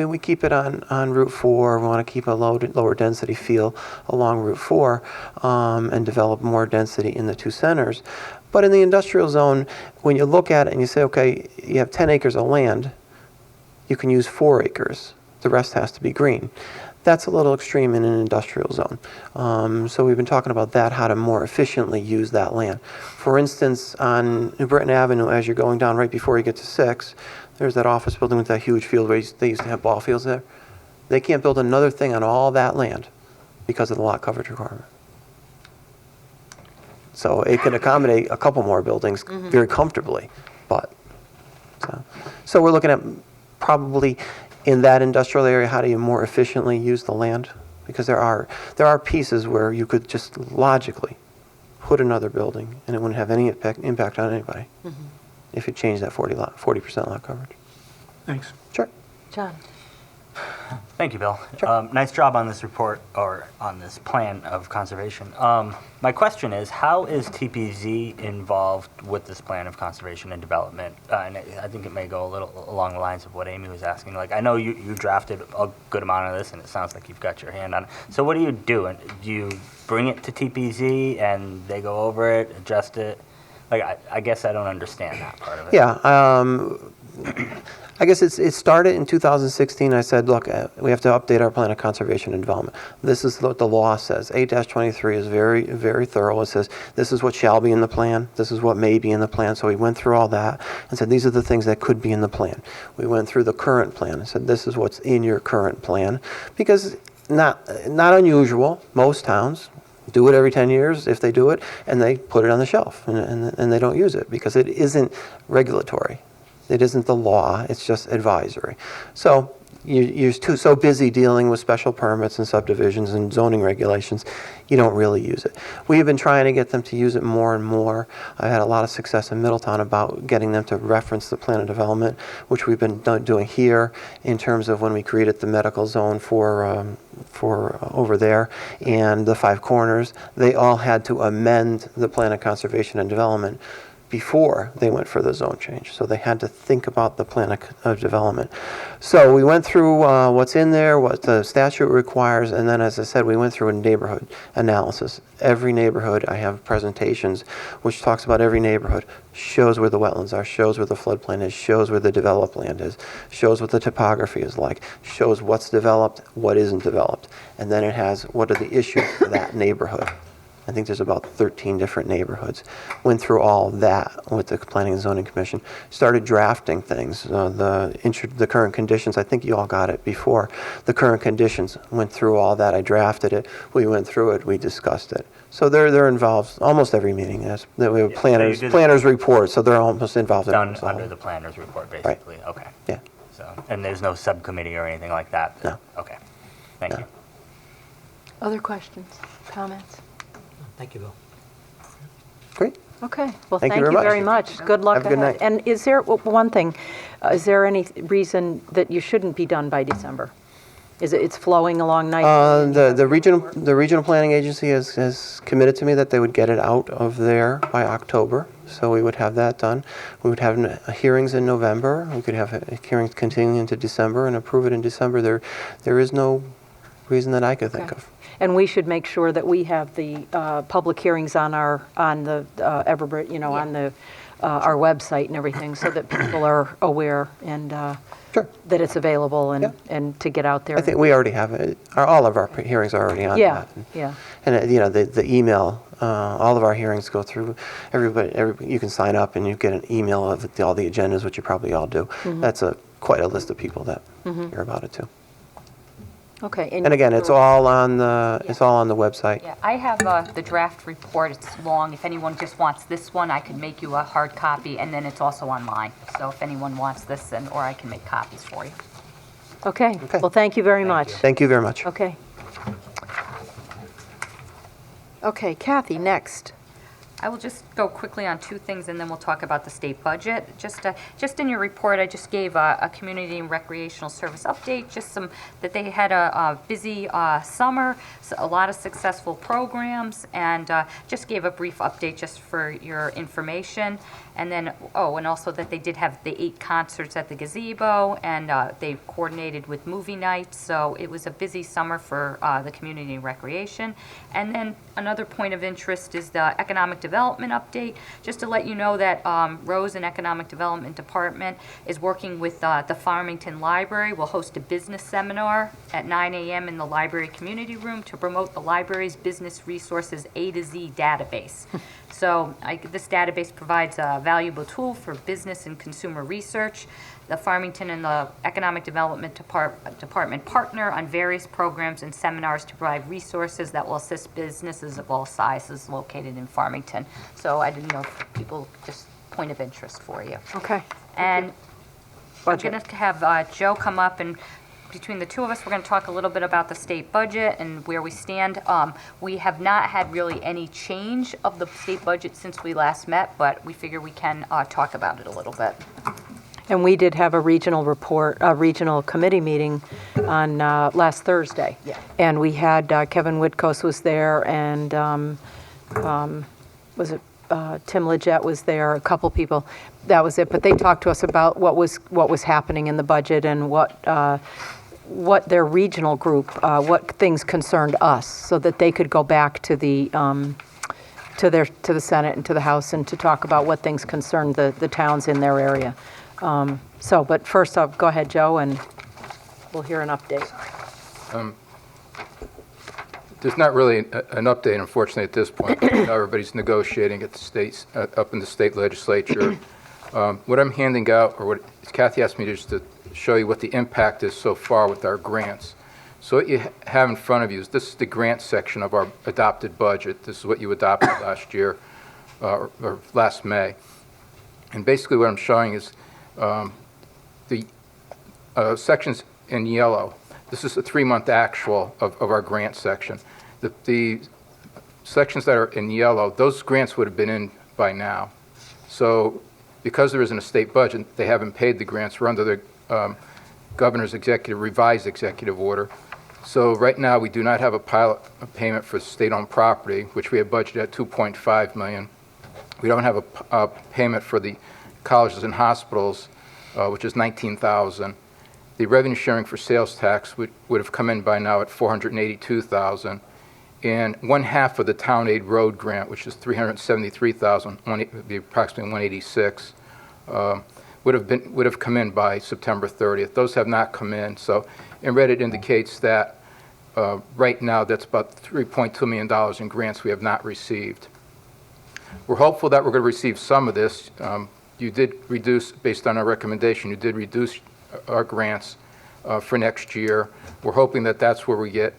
we keep it on Route 4. We want to keep a lower density feel along Route 4 and develop more density in the 2 centers. But in the industrial zone, when you look at it and you say, okay, you have 10 acres of land, you can use 4 acres. The rest has to be green. That's a little extreme in an industrial zone. So we've been talking about that, how to more efficiently use that land. For instance, on New Britain Avenue, as you're going down right before you get to 6, There's that office building with that huge field where they used to have ball fields there. They can't build another thing on all that land because of the lot coverage requirement. So it can accommodate a couple more buildings very comfortably, but, so we're looking at probably in that industrial area, how do you more efficiently use the land? Because there are pieces where you could just logically put another building and it wouldn't have any impact on anybody if you change that 40% lot coverage. Thanks. Sure. John? Thank you, Bill. Nice job on this report, or on this plan of conservation. My question is, how is TPZ involved with this plan of conservation and development? And I think it may go a little along the lines of what Amy was asking. Like, I know you drafted a good amount of this, and it sounds like you've got your hand on it. So what do you do? And do you bring it to TPZ, and they go over it, adjust it? Like, I guess I don't understand that part of it. Yeah. I guess it started in 2016. I said, look, we have to update our plan of conservation and development. This is what the law says. 8-23 is very, very thorough. It says this is what shall be in the plan. This is what may be in the plan. So we went through all that and said these are the things that could be in the plan. We went through the current plan and said this is what's in your current plan, because not unusual. Most towns do it every 10 years if they do it, and they put it on the shelf and they don't use it because it isn't regulatory. It isn't the law, it's just advisory. So you're so busy dealing with special permits and subdivisions and zoning regulations, you don't really use it. We have been trying to get them to use it more and more. I had a lot of success in Middletown about getting them to reference the plan of development, which we've been doing here in terms of when we created the medical zone for over there and the Five Corners. They all had to amend the plan of conservation and development before they went for the zone change. So they had to think about the plan of development. So we went through what's in there, what the statute requires, and then, as I said, we went through a neighborhood analysis. Every neighborhood, I have presentations which talks about every neighborhood, shows where the wetlands are, shows where the floodplain is, shows where the developed land is, shows what the topography is like, shows what's developed, what isn't developed, and then it has what are the issues for that neighborhood. I think there's about 13 different neighborhoods. Went through all that with the Planning and Zoning Commission. Started drafting things. The current conditions, I think you all got it before. The current conditions, went through all that. I drafted it. We went through it. We discussed it. So they're involved almost every meeting. We have planners report, so they're almost involved. Done under the planner's report, basically. Right. Okay. Yeah. So, and there's no subcommittee or anything like that? No. Okay. Thank you. Other questions, comments? Thank you, Bill. Great. Okay, well, Thank thank you you very very much. Good luck Have a good ahead. night. And is there, one thing, is there any reason that you shouldn't be done by December? It's flowing along nicely? The regional planning agency has committed to me that they would get it out of there by October, so we would have that done. We would have hearings in November. We could have hearings continuing into December and approve it in December. There is no reason that I could think of. And we should make sure that we have the public hearings on the Everbridge, on the our website and everything, so that people are aware and Sure. that it's available and to get out there. I think we already have it. All of our hearings are already on Yeah, that. yeah. And the email, all of our hearings go through. Everybody, you can sign up and you get an email of all the agendas, which you probably all do. That's quite a list of people that hear about it too. Okay. And again, it's all on the website. Yeah, I have the draft report. It's long. If anyone just wants this one, I can make you a hard copy, and then it's also online. So if anyone wants this, or I can make copies for you. Okay. Well, thank you very much. Thank you very much. Okay. Okay, Kathy, next. I will just go quickly on two things, and then we'll talk about the state budget. Just in your report, I just gave a community and recreational service update, that they had a busy summer, a lot of successful programs, and just gave a brief update just for your information. And then, and also that they did have the 8 concerts at the gazebo, and they coordinated with movie nights, so it was a busy summer for the community and recreation. And then another point of interest is the economic development update. Just to let you know that Rose and Economic Development Department is working with the Farmington Library. We'll host a business seminar at 9 a.m. in the library community room to promote the library's business resources A to Z database. So this database provides a valuable tool for business and consumer research. the Farmington and the Economic Development Department partner on various programs and seminars to provide resources that will assist businesses of all sizes located in Farmington. So I didn't know if people, just point of interest for you. Okay. And I'm Budget. going to have Joe come up, and between the two of us, we're going to talk a little bit about the state budget and where we stand. We have not had really any change of the state budget since we last met, but we figure we can talk about it a little bit. And we did have a regional committee meeting on last Thursday. Yeah. And we had Kevin Whitkos was there, and was it Tim Leggett was there, a couple people. That was it. But they talked to us about what was happening in the budget and what their regional group, what things concerned us, so that they could go back to the to the Senate and to the House and to talk about what things concerned the towns in their area. But first off, go ahead, Joe, and we'll hear an update. There's not really an update, unfortunately, at this point. Everybody's negotiating at the states, up in the state legislature. What I'm handing out, or what Kathy asked me just to show you what the impact is so far with our grants. So what you have in front of you is, this is the grant section of our adopted budget. This is what you adopted last year, or last May. And basically what I'm showing is the sections in yellow. This is a 3-month actual of our grant section. The sections that are in yellow, those grants would have been in by now. So because there isn't a state budget, they haven't paid the grants. We're under the governor's revised executive order. So right now we do not have a pilot payment for state-owned property, which we have budgeted at $2.5 million. We don't have a payment for the colleges and hospitals, which is $19,000. The revenue sharing for sales tax would have come in by now at $482,000, and 1/2 of the town aid road grant, which is $373,000, would be approximately $186,000, would have come in by September 30th. Those have not come in. So in red it indicates that right now that's about $3.2 million in grants we have not received. We're hopeful that we're going to receive some of this. You did reduce, based on our recommendation, you did reduce our grants for next year. We're hoping that that's where we get,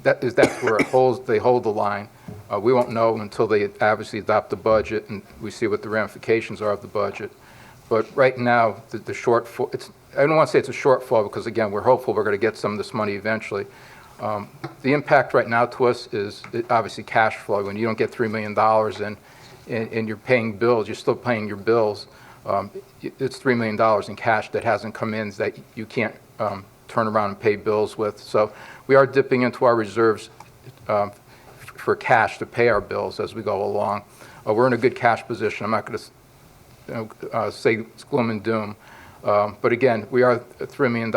that's where they hold the line. We won't know until they obviously adopt the budget and we see what the ramifications are of the budget. But right now, the shortfall, I don't want to say it's a shortfall because, again, we're hopeful we're going to get some of this money eventually. The impact right now to us is obviously cash flow. When you don't get $3 million and you're paying bills, you're still paying your bills. It's $3 million in cash that hasn't come in that you can't turn around and pay bills with. So we are dipping into our reserves for cash to pay our bills as we go along. We're in a good cash position. I'm not going to say it's gloom and doom. But again, we are $3 million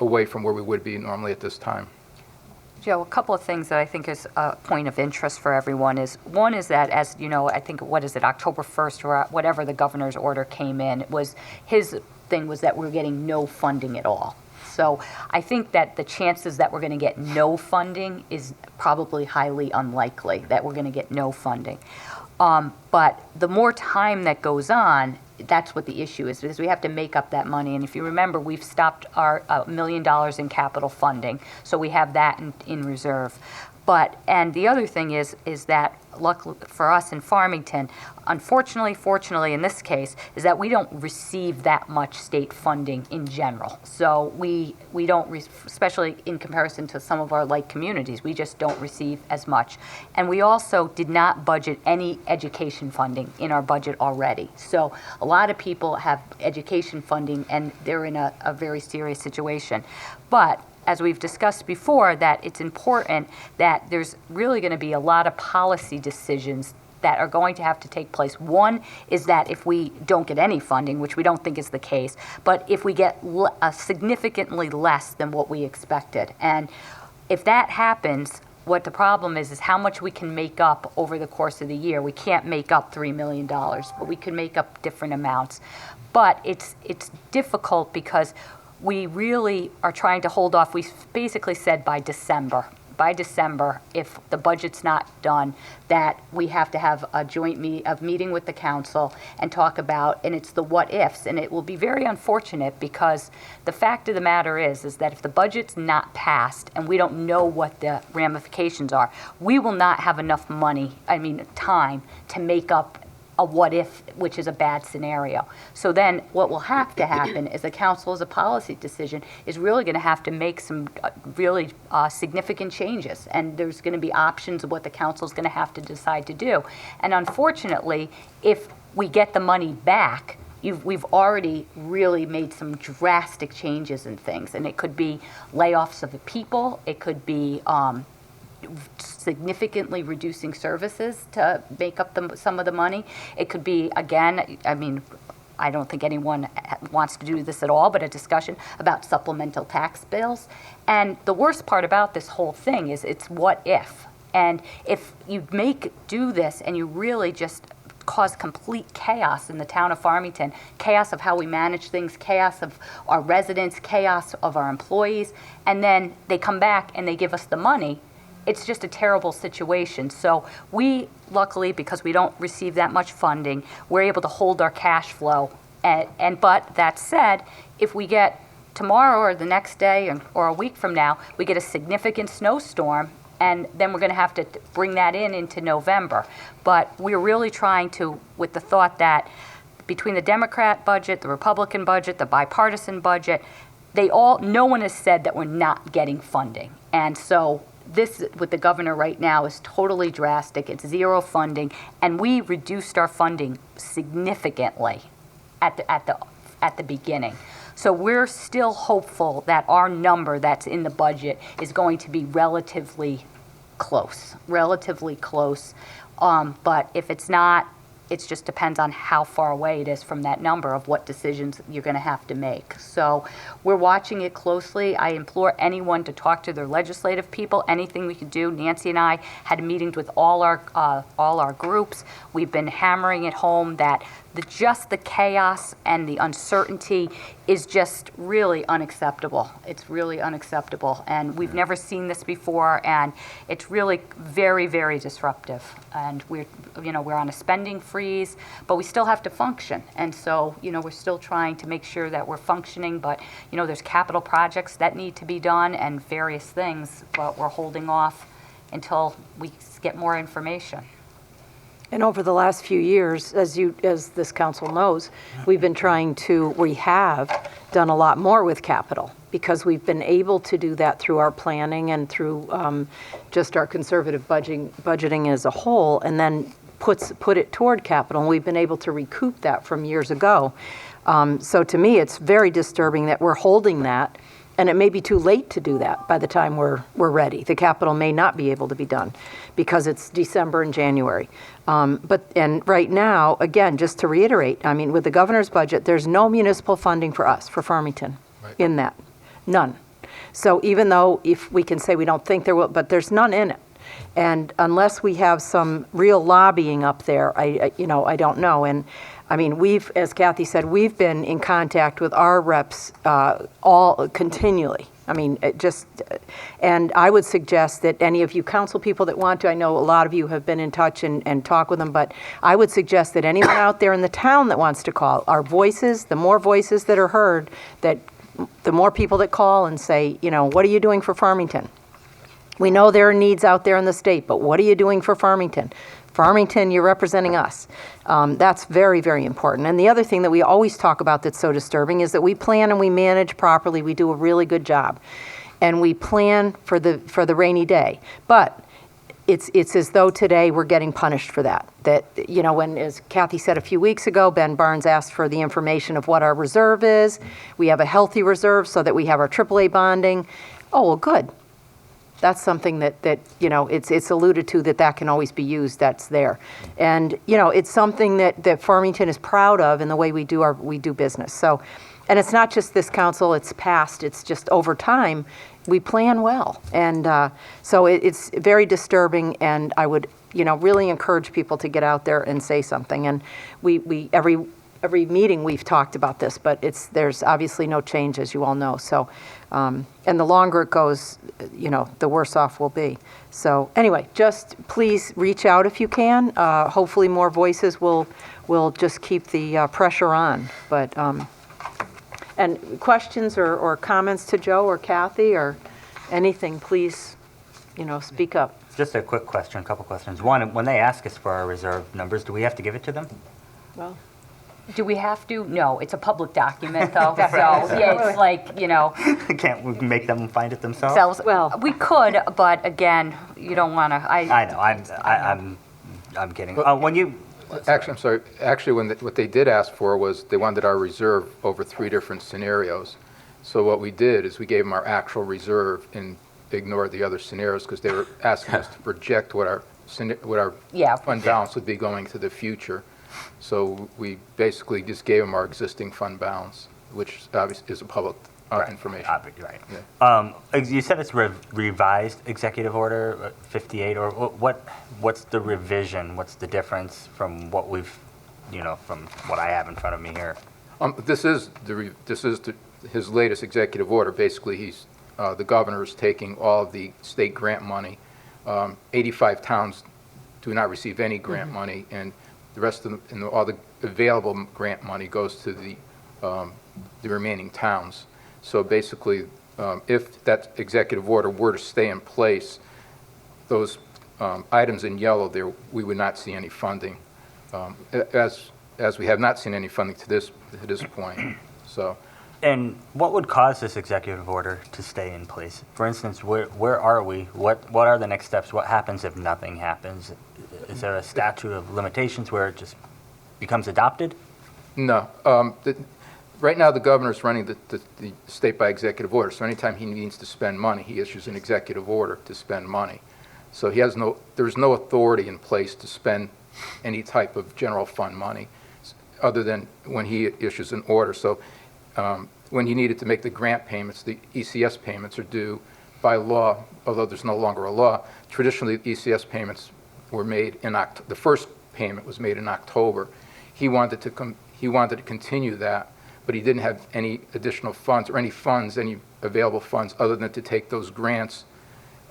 away from where we would be normally at this time. Joe, a couple of things that I think is a point of interest for everyone is, one is that, as you know, I think, what is it, October 1st or whatever the governor's order came in, his thing was that we're getting no funding at all. So I think that the chances that we're going to get no funding is probably highly unlikely, that we're going to get no funding. But the more time that goes on, that's what the issue is, because we have to make up that money. And if you remember, we've stopped our $1 million in capital funding, so we have that in reserve. And the other thing is that, luckily for us in Farmington, unfortunately, fortunately in this case, is that we don't receive that much state funding in general. So we don't, especially in comparison to some of our like communities, we just don't receive as much. And we also did not budget any education funding in our budget already. So a lot of people have education funding and they're in a very serious situation. But as we've discussed before, that it's important that there's really going to be a lot of policy decisions that are going to have to take place. One is that if we don't get any funding, which we don't think is the case, but if we get significantly less than what we expected. And if that happens, what the problem is how much we can make up over the course of the year. We can't make up $3 million, but we can make up different amounts. But it's difficult because we really are trying to hold off. We basically said by December, by December, if the budget's not done, that we have to have a joint meeting with the council and talk about, and it's the what ifs, and it will be very unfortunate because the fact of the matter is that if the budget's not passed and we don't know what the ramifications are, we will not have enough time to make up a what if, which is a bad scenario. So then what will have to happen is the council, as a policy decision, is really going to have to make some really significant changes. And there's going to be options of what the council is going to have to decide to do. And unfortunately, if we get the money back, we've already really made some drastic changes in things. And it could be layoffs of the people. It could be significantly reducing services to make up some of the money. It could be, again, I don't think anyone wants to do this at all, but a discussion about supplemental tax bills. And the worst part about this whole thing is it's what if. And if you do this and you really just cause complete chaos in the town of Farmington, chaos of how we manage things, chaos of our residents, chaos of our employees, and then they come back and they give us the money, it's just a terrible situation. So we, luckily, because we don't receive that much funding, we're able to hold our cash flow. But that said, if we get tomorrow or the next day or a week from now, we get a significant snowstorm, and then we're going to have to bring that into November. But we're really trying to, with the thought that between the Democrat budget, the Republican budget, the bipartisan budget, no one has said that we're not getting funding. And so this with the governor right now is totally drastic. It's zero funding, and we reduced our funding significantly at the beginning. So we're still hopeful that our number that's in the budget is going to be relatively close. But if it's not, it just depends on how far away it is from that number of what decisions you're going to have to make. So we're watching it closely. I implore anyone to talk to their legislative people, anything we can do. Nancy and I had meetings with all our groups. We've been hammering it home that just the chaos and the uncertainty is just really unacceptable. It's really unacceptable. And we've never seen this before, and it's really very, very disruptive. And we're on a spending freeze, but we still have to function. And so, we're still trying to make sure that we're functioning, but, there's capital projects that need to be done and various things, but we're holding off until we get more information. And over the last few years, as this council knows, we have done a lot more with capital because we've been able to do that through our planning and through just our conservative budgeting as a whole, and then put it toward capital. And we've been able to recoup that from years ago. So to me, it's very disturbing that we're holding that. And it may be too late to do that by the time we're ready. The capital may not be able to be done because it's December and January. And right now, again, just to reiterate, with the governor's budget, there's no municipal funding for us, for Farmington, in that. None. So even though if we can say we don't think there will, but there's none in it. And unless we have some real lobbying up there, I don't know. And we've, as Kathy said, we've been in contact with our reps all continually. And I would suggest that any of you council people that want to, I know a lot of you have been in touch and talk with them, but I would suggest that anyone out there in the town that wants to call, our voices, the more voices that are heard, that the more people that call and say, what are you doing for Farmington? We know there are needs out there in the state, but what are you doing for Farmington? Farmington, you're representing us. That's very, very important. And the other thing that we always talk about that's so disturbing is that we plan and we manage properly. We do a really good job. And we plan for the rainy day. But it's as though today we're getting punished for that. That, when, as Kathy said a few weeks ago, Ben Barnes asked for the information of what our reserve is. We have a healthy reserve so that we have our AAA bonding. Oh, well, good. That's something that it's alluded to that can always be used. That's there, and it's something that Farmington is proud of in the way we do business. So, and it's not just this council; it's past. It's just over time we plan well, and so it's very disturbing. And I would really encourage people to get out there and say something. And we every meeting we've talked about this, but there's obviously no change, as you all know. So, and the longer it goes, the worse off we'll be. So anyway, just please reach out if you can. Hopefully more voices will just keep the pressure on. But, and questions or comments to Joe or Kathy or anything, please, speak up. Just a quick question, a couple questions. One, when they ask us for our reserve numbers, do we have to give it to them? Well, Do we have to? No, it's a public document, though, so, yeah, it's like, Can't we make them find it themselves? sells, Well- we could, but again, you don't want to, I know, I'm kidding. When you, Actually, I'm sorry. Actually, what they did ask for was they wanted our reserve over 3 different scenarios. So what we did is we gave them our actual reserve and ignored the other scenarios because they were asking us to project what our Yeah. fund balance would be going to the future. So we basically just gave them our existing fund balance, which obviously is a public information. Right. You said it's revised executive order 58, or what's the revision? What's the difference from what we've, from what I have in front of me here? This is his latest executive order. Basically, the governor is taking all of the state grant money. 85 towns do not receive any grant money, and the rest of all the available grant money goes to the remaining towns. So basically, if that executive order were to stay in place, those items in yellow there, we would not see any funding, as we have not seen any funding to this point. So. And what would cause this executive order to stay in place? For instance, where are we? What are the next steps? What happens if nothing happens? Is there a statute of limitations where it just becomes adopted? No. Right now, the governor's running the state by executive order. So anytime he needs to spend money, he issues an executive order to spend money. So there's no authority in place to spend any type of general fund money other than when he issues an order. So when he needed to make the grant payments, the ECS payments are due by law, although there's no longer a law. Traditionally, the ECS payments were made in the first payment was made in October. He wanted to continue that, but he didn't have any additional funds or any available funds other than to take those grants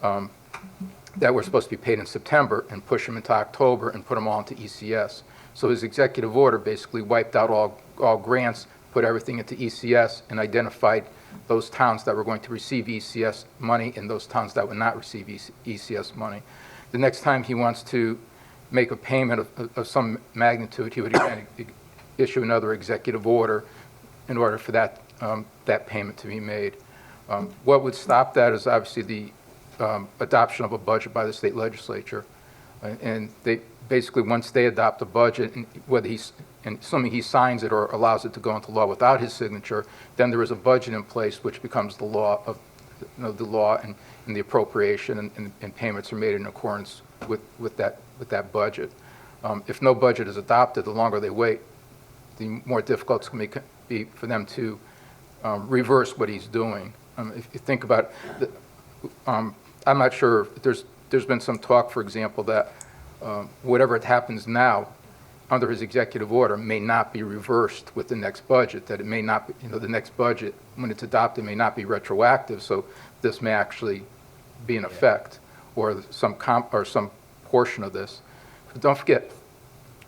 that were supposed to be paid in September and push them into October and put them all into ECS. So his executive order basically wiped out all grants, put everything into ECS, and identified those towns that were going to receive ECS money and those towns that would not receive ECS money. The next time he wants to make a payment of some magnitude, he would again issue another executive order in order for that payment to be made. What would stop that is obviously the adoption of a budget by the state legislature. And they basically, once they adopt a budget, and assuming he signs it or allows it to go into law without his signature, then there is a budget in place which becomes the law and the appropriation and payments are made in accordance with that budget. If no budget is adopted, the longer they wait, the more difficult it's going to be for them to reverse what he's doing. If you think about it, I'm not sure, there's been some talk, for example, that whatever happens now under his executive order may not be reversed with the next budget, that it may not be, the next budget, when it's adopted, may not be retroactive, so this may actually be in effect, or some portion of this. But don't forget,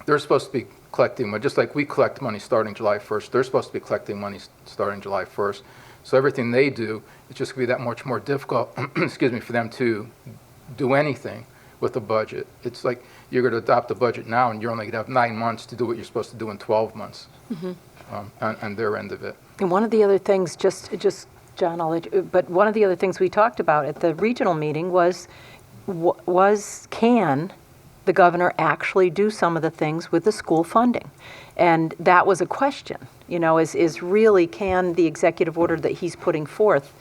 they're supposed to be collecting money, just like we collect money starting July 1st, they're supposed to be collecting money starting July 1st. So everything they do, it's just going to be that much more difficult, excuse me, for them to do anything with the budget. It's like you're going to adopt a budget now and you're only going to have 9 months to do what you're supposed to do in 12 months on their end of it. And one of the other things, just John, I'll let you, but one of the other things we talked about at the regional meeting was can the governor actually do some of the things with the school funding? And that was a question, is really, can the executive order that he's putting forth,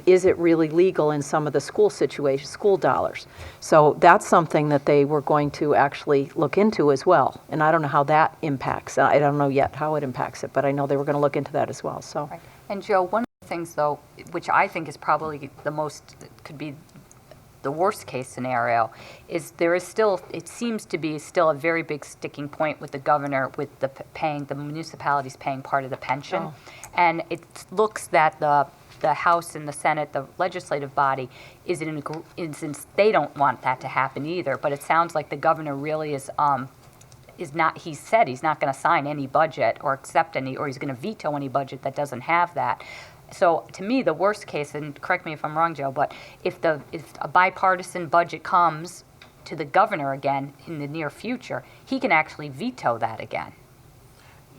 is it really legal in some of the school situations, school dollars? So that's something that they were going to actually look into as well. And I don't know how that impacts. I don't know yet how it impacts it, but I know they were going to look into that as well. So. Right. And Joe, one of the things though, which I think is probably the most, could be the worst case scenario, is there is still, it seems to be still a very big sticking point with the governor with the the municipalities paying part of the pension. Oh. And it looks that the House and the Senate, the legislative body, since they don't want that to happen either, but it sounds like the governor really is not, he said he's not going to sign any budget or accept any, or he's going to veto any budget that doesn't have that. So to me, the worst case, and correct me if I'm wrong, Joe, but if a bipartisan budget comes to the governor again in the near future, he can actually veto that again.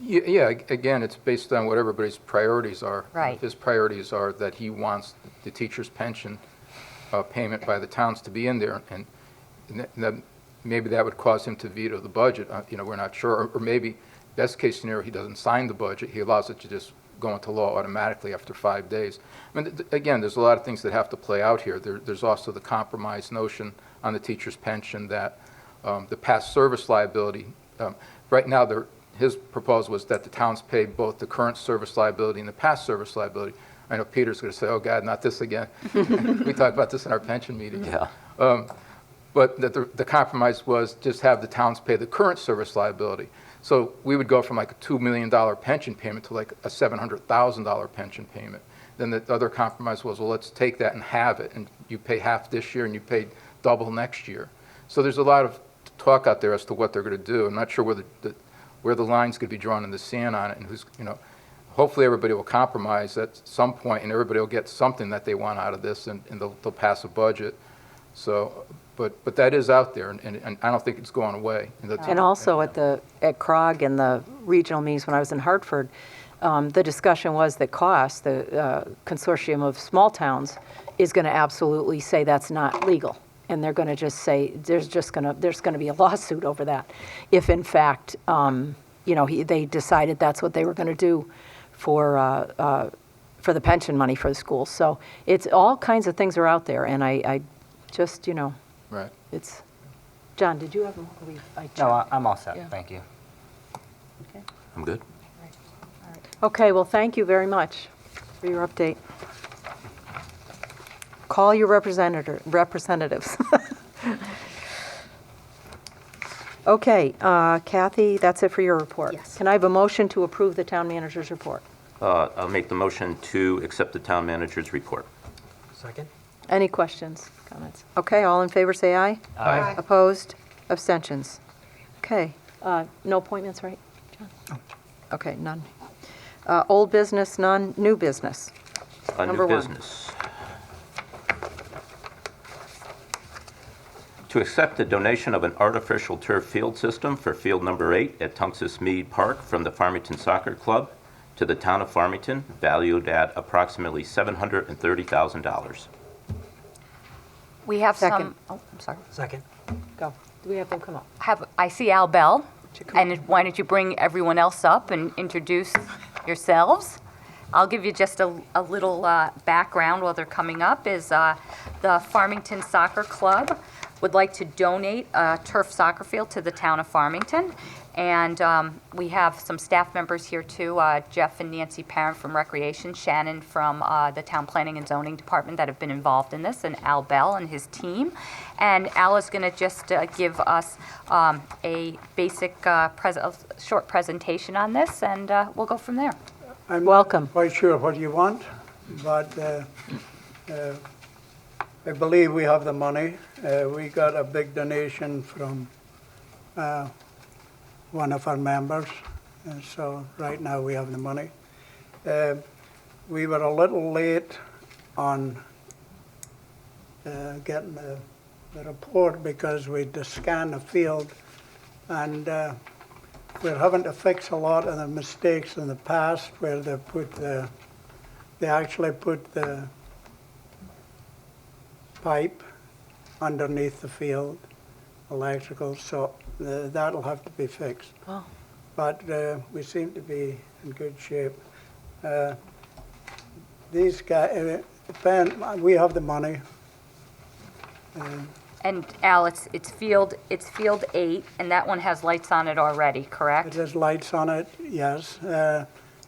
Yeah, again, it's based on what everybody's priorities are. Right. If his priorities are that he wants the teacher's pension payment by the towns to be in there, and then maybe that would cause him to veto the budget. We're not sure. Or maybe, best case scenario, he doesn't sign the budget. He allows it to just go into law automatically after 5 days. I mean, again, there's a lot of things that have to play out here. There's also the compromise notion on the teacher's pension that the past service liability, right now, his proposal was that the towns pay both the current service liability and the past service liability. I know Peter's going to say, oh, God, not this again. We talked about this in our pension meeting. Yeah. But that the compromise was just have the towns pay the current service liability. So we would go from like a $2 million pension payment to like a $700,000 pension payment. Then the other compromise was, well, let's take that and have it, and you pay half this year and you pay double next year. So there's a lot of talk out there as to what they're going to do. I'm not sure where the line's going to be drawn in the sand on it, and who's, hopefully everybody will compromise at some point and everybody will get something that they want out of this, and they'll pass a budget. So, but that is out there, and I don't think it's going away. And also at CROG and the regional meetings when I was in Hartford, the discussion was that COST, the consortium of small towns, is going to absolutely say that's not legal. And they're going to just say there's going to be a lawsuit over that if in fact they decided that's what they were going to do for the pension money for the schools. So it's all kinds of things are out there, and I just Right. it's John. Did you have No, I'm all set. Yeah. Thank you. Okay. I'm good. Okay. Well, thank you very much for your update. Call your representatives. Okay, Kathy, that's it for your report. Yes. Can I have a motion to approve the town manager's report? I'll make the motion to accept the town manager's report. Second? Any questions, comments? Okay, all in favor say aye. Aye. Opposed? Abstentions? Okay, no appointments, right, John? Okay, none. Old business, none. New business. Number New one. business. To accept the donation of an artificial turf field system for field number 8 at Tungus Mead Park from the Farmington Soccer Club to the town of Farmington, valued at approximately $730,000. We have Second. I'm sorry. Second. Go. Do we have them come up? I see Al Bell, you come and why don't you bring everyone else up and introduce yourselves? I'll give you just a little background while they're coming up. Is the Farmington Soccer Club would like to donate a turf soccer field to the town of Farmington. And we have some staff members here too, Jeff and Nancy Parent from Recreation, Shannon from the Town Planning and Zoning Department that have been involved in this, and Al Bell and his team. And Al is going to just give us a basic, short presentation on this, and we'll go from there. I'm Welcome. not quite sure what you want, but I believe we have the money. We got a big donation from one of our members, so right now we have the money. We were a little late on getting the report because we had to scan the field, and we're having to fix a lot of the mistakes in the past where they actually put the pipe underneath the field, electrical, so that'll have to be fixed. Oh. But we seem to be in good shape. These guys, we have the money. And Al, it's field 8, and that one has lights on it already, correct? It has lights on it, yes.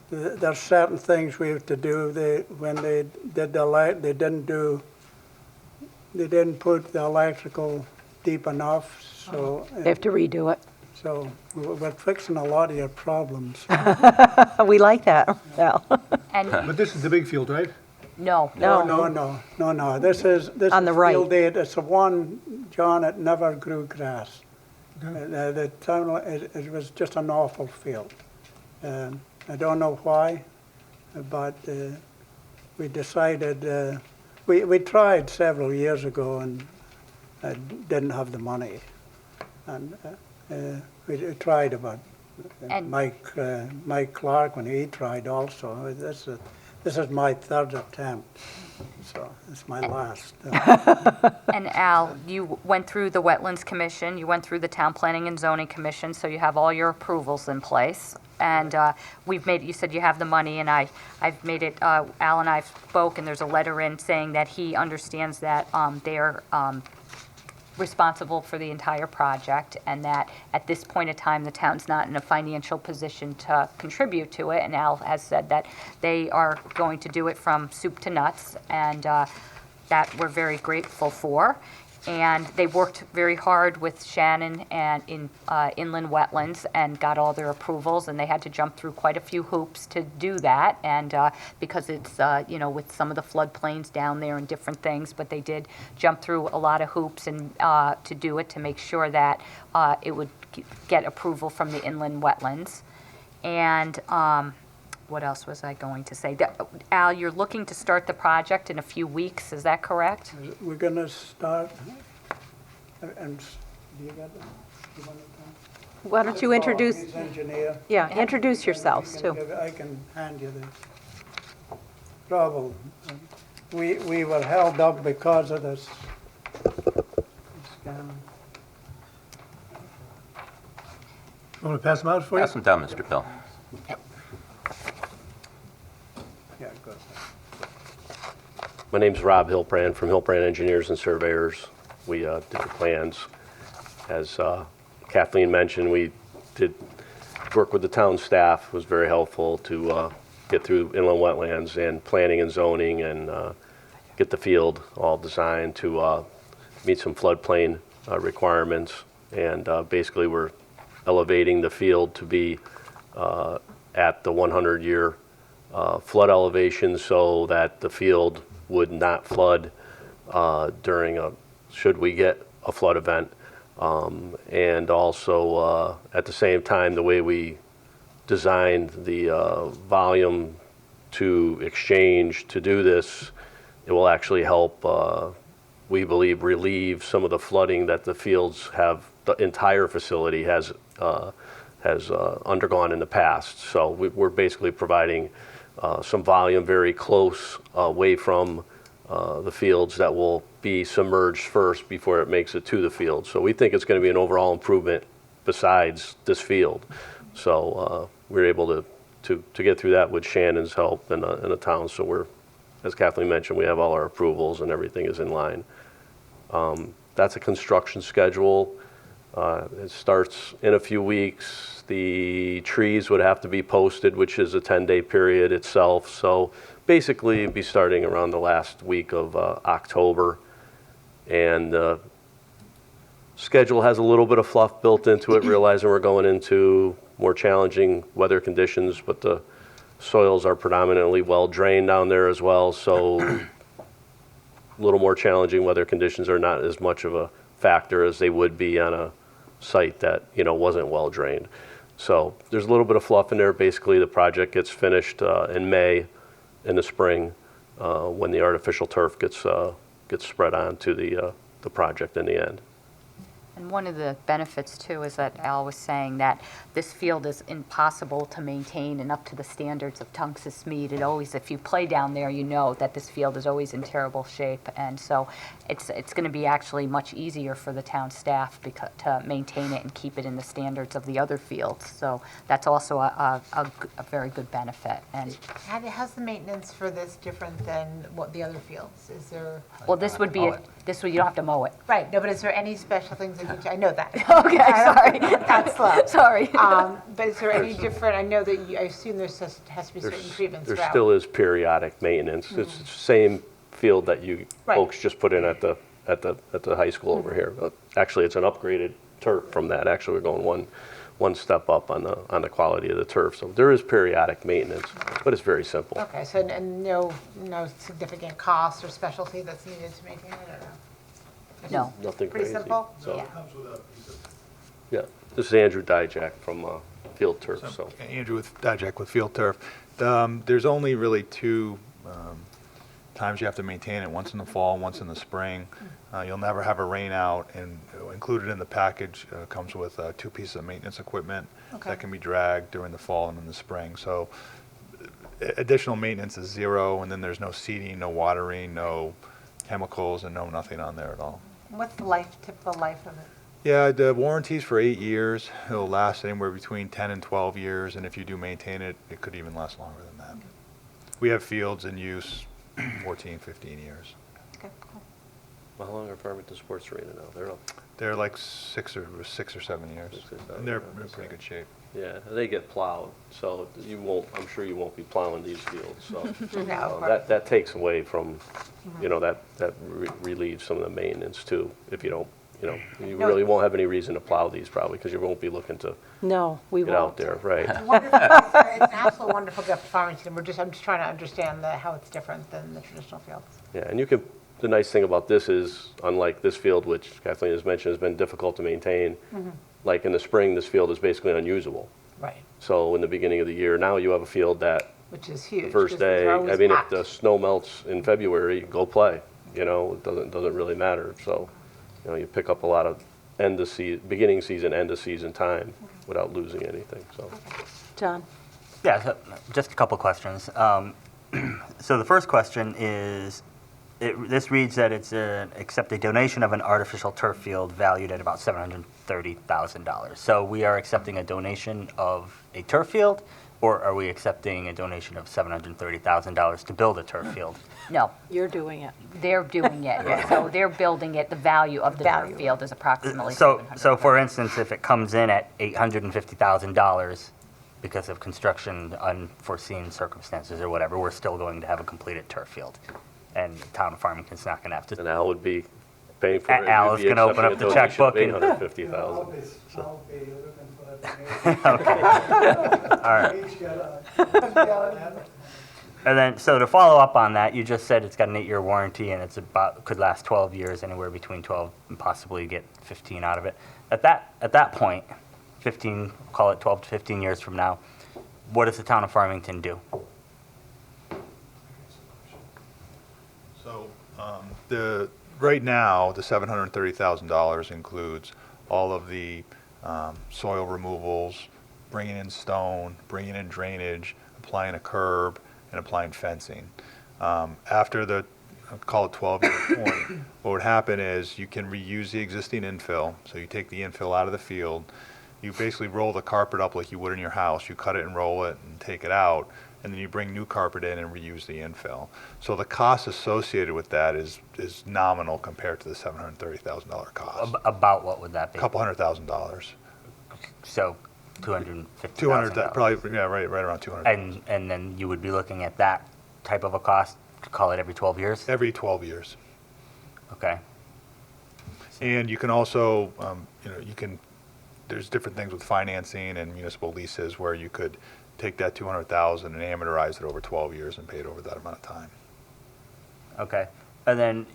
There's certain things we have to do. When they did the light, they didn't do they didn't put the electrical deep enough, so. They have to redo it. So we're fixing a lot of your problems. We like that, Al. And, But this is the big field, right? no, No. This is On the right. field eight. It's the one, John, it never grew grass. The town, it was just an awful field. I don't know why, but we decided, we tried several years ago and didn't have the money. And we tried about And- Mike Clark when he tried also. This is my third attempt, so it's my last. and Al, you went through the Wetlands Commission, you went through the Town Planning and Zoning Commission, so you have all your approvals in place. And we've made, you said you have the money, and I've made it, Al and I spoke, and there's a letter in saying that he understands that they're responsible for the entire project, and that at this point in time, the town's not in a financial position to contribute to it, and Al has said that they are going to do it from soup to nuts, and that we're very grateful for. And they worked very hard with Shannon and in inland wetlands and got all their approvals, and they had to jump through quite a few hoops to do that, and because it's, with some of the floodplains down there and different things, but they did jump through a lot of hoops and to do it, to make sure that it would get approval from the inland wetlands. And what else was I going to say? Al, you're looking to start the project in a few weeks, is that correct? We're gonna start, and do you got that? You want it done? Why don't you introduce, He's engineer. yeah, introduce yourselves, too. I can hand you the trouble. We were held up because of this. Scam. Want me to pass them out for you? Pass them down, Mr. Bell. Yeah, good. My name's Rob Hilbrand from Hilbrand Engineers and Surveyors. We did the plans. As Kathleen mentioned, we did work with the town staff. It was very helpful to get through inland wetlands and planning and zoning and get the field all designed to meet some floodplain requirements. And basically, we're elevating the field to be at the 100-year flood elevation so that the field would not flood should we get a flood event. And also, at the same time, the way we designed the volume to exchange to do this, it will actually help, we believe, relieve some of the flooding that the fields have, the entire facility has undergone in the past. So we're basically providing some volume very close away from the fields that will be submerged first before it makes it to the field. So we think it's going to be an overall improvement besides this field. So we're able to get through that with Shannon's help and the town. So we're, as Kathleen mentioned, we have all our approvals and everything is in line. That's a construction schedule. It starts in a few weeks. The trees would have to be posted, which is a 10-day period itself. So basically, it'd be starting around the last week of October. And the schedule has a little bit of fluff built into it, realizing we're going into more challenging weather conditions, but the soils are predominantly well drained down there as well. So a little more challenging weather conditions are not as much of a factor as they would be on a site that wasn't well drained. So there's a little bit of fluff in there. Basically, the project gets finished in May, in the spring, when the artificial turf gets spread onto the project in the end. And one of the benefits, too, is that Al was saying that this field is impossible to maintain and up to the standards of Tungus Mead. It always, if you play down there, you know that this field is always in terrible shape. And so it's going to be actually much easier for the town staff to maintain it and keep it in the standards of the other fields. So that's also a very good benefit. And How's the maintenance for this different than what the other fields? Is there? well, this would be, you don't have to mow it. Right, no, but is there any special things that I know that. Okay, sorry. That's slow. Sorry. But is there any different, I know that I assume there has to be certain treatments There throughout. still is periodic maintenance. It's the same field that you Right. folks just put in at the at the high school over here. Actually, it's an upgraded turf from that. Actually, we're going one step up on the quality of the turf. So there is periodic maintenance, but it's very simple. Okay, so, and no significant cost or specialty that's needed to maintain it, or no? No. Nothing Pretty crazy. simple? So, Yeah. yeah, this is Andrew Dijak from Field Turf. So Andrew with Dijak with Field Turf. There's only really two times you have to maintain it, once in the fall, once in the spring. You'll never have a rain out, and included in the package comes with 2 pieces of maintenance equipment that can be dragged during the fall and in the spring. So additional maintenance is 0, and then there's no seeding, no watering, no chemicals, and no nothing on there at all. What's the typical life of it? Yeah, the warranty's for 8 years. It'll last anywhere between 10 and 12 years, and if you do maintain it, it could even last longer than that. We have fields in use 14, 15 years. Okay, cool. how long are Farmington Sports Arena now? They're like 6 or 7 years. 6 or 7, And they're yeah. in pretty good shape. Yeah, they get plowed, so you won't. I'm sure you won't be plowing these fields. So No. that takes away from, that relieves some of the maintenance too. If you don't, you really won't have any reason to plow these probably because you won't be looking to No, we get won't. out there, right? Wonderful. It's an absolute wonderful gift for Farmington. I'm just trying to understand how it's different than the traditional fields. Yeah, and the nice thing about this is, unlike this field, which Kathleen has mentioned has been difficult to maintain, like in the spring, this field is basically unusable. Right. So in the beginning of the year, now you have a field that Which is huge. the first 'cause day, they're always I mean, if packed. the snow melts in February, go play. It doesn't really matter. So, you pick up a lot of beginning season, end of season time without losing anything. So, John? Yeah, so just a couple questions. So the first question is, this reads that it's accept a donation of an artificial turf field valued at about $730,000. So we are accepting a donation of a turf field, or are we accepting a donation of $730,000 to build a turf field? No, You're doing it. they're doing it. So they're building it. The value of the turf field is approximately So $700,000. for instance, if it comes in at $850,000 because of construction, unforeseen circumstances or whatever, we're still going to have a completed turf field. And the town of Farmington's not going to have to. and Al would be paying for it. Al You'd is be gonna open accepting up a the donation of checkbook and- $850,000. I'll be looking for that. All right. Each got And then, so to follow up on that, you just said it's got an 8-year warranty and could last 12 years, anywhere between 12 and possibly get 15 out of it. At that point, 15, call it 12 to 15 years from now, what does the town of Farmington do? So right now, the $730,000 includes all of the soil removals, bringing in stone, bringing in drainage, applying a curb, and applying fencing. After the, call it 12-year point, what would happen is you can reuse the existing infill. So you take the infill out of the field, you basically roll the carpet up like you would in your house. You cut it and roll it and take it out, and then you bring new carpet in and reuse the infill. So the cost associated with that is nominal compared to the $730,000 cost. About what would that be? A couple $100,000. So $250,000. 200, probably, yeah, right around 200. And then you would be looking at that type of a cost, to call it every 12 years? Every 12 years. Okay. And you can also, there's different things with financing and municipal leases where you could take that $200,000 and amortize it over 12 years and pay it over that amount of time. Okay. And then,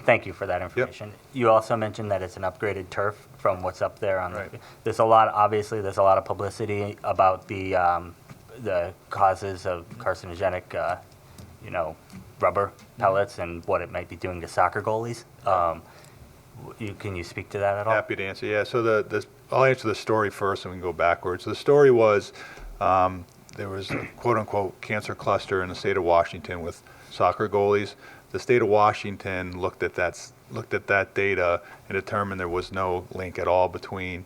thank you for that information. You also mentioned that it's an upgraded turf from what's up there on Right. There's a lot of publicity about the causes of carcinogenic, rubber pellets and what it might be doing to soccer goalies. Can you speak to that at all? Happy to answer. Yeah, so I'll answer the story first and we can go backwards. The story was there was a quote-unquote cancer cluster in the state of Washington with soccer goalies. The state of Washington looked at that data and determined there was no link at all between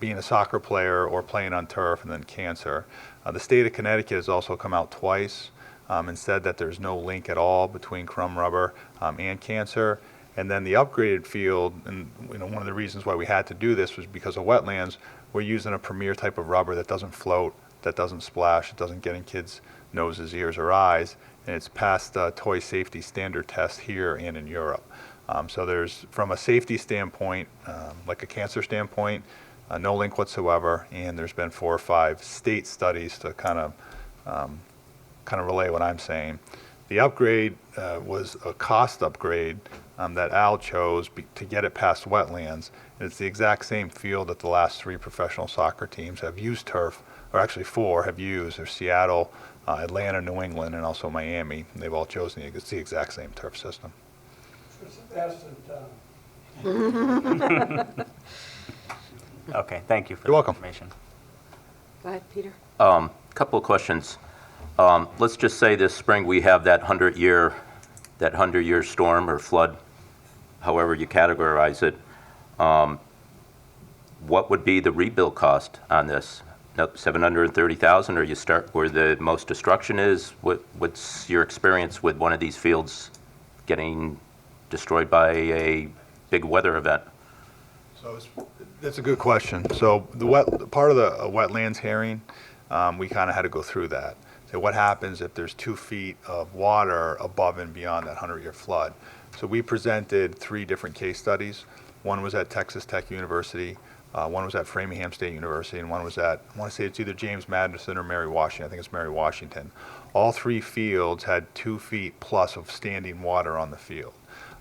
being a soccer player or playing on turf and then cancer. The state of Connecticut has also come out twice and said that there's no link at all between crumb rubber and cancer. And then the upgraded field, and one of the reasons why we had to do this was because of wetlands. We're using a premier type of rubber that doesn't float, that doesn't splash, it doesn't get in kids' noses, ears, or eyes, and it's passed toy safety standard tests here and in Europe. So there's, from a safety standpoint, like a cancer standpoint, no link whatsoever, and there's been 4 or 5 state studies to kind of relay what I'm saying. The upgrade was a cost upgrade that Al chose to get it past wetlands. And it's the exact same field that the last 3 professional soccer teams have used turf, or actually 4 have used. There's Seattle, Atlanta, New England, and also Miami. And they've all chosen it's the exact same turf system. It's the best in town. Okay, thank you for You're welcome. information. Go ahead, Peter. Couple of questions. Let's just say this spring we have that 100-year storm or flood, however you categorize it. What would be the rebuild cost on this? $730,000, or you start where the most destruction is? What's your experience with one of these fields getting destroyed by a big weather event? So that's a good question. So part of the wetlands hearing, we kind of had to go through that. So what happens if there's 2 feet of water above and beyond that 100-year flood? So we presented 3 different case studies. One was at Texas Tech University, one was at Framingham State University, and one was at, I want to say it's either James Madison or Mary Washington. I think it's Mary Washington. All 3 fields had 2 feet plus of standing water on the field.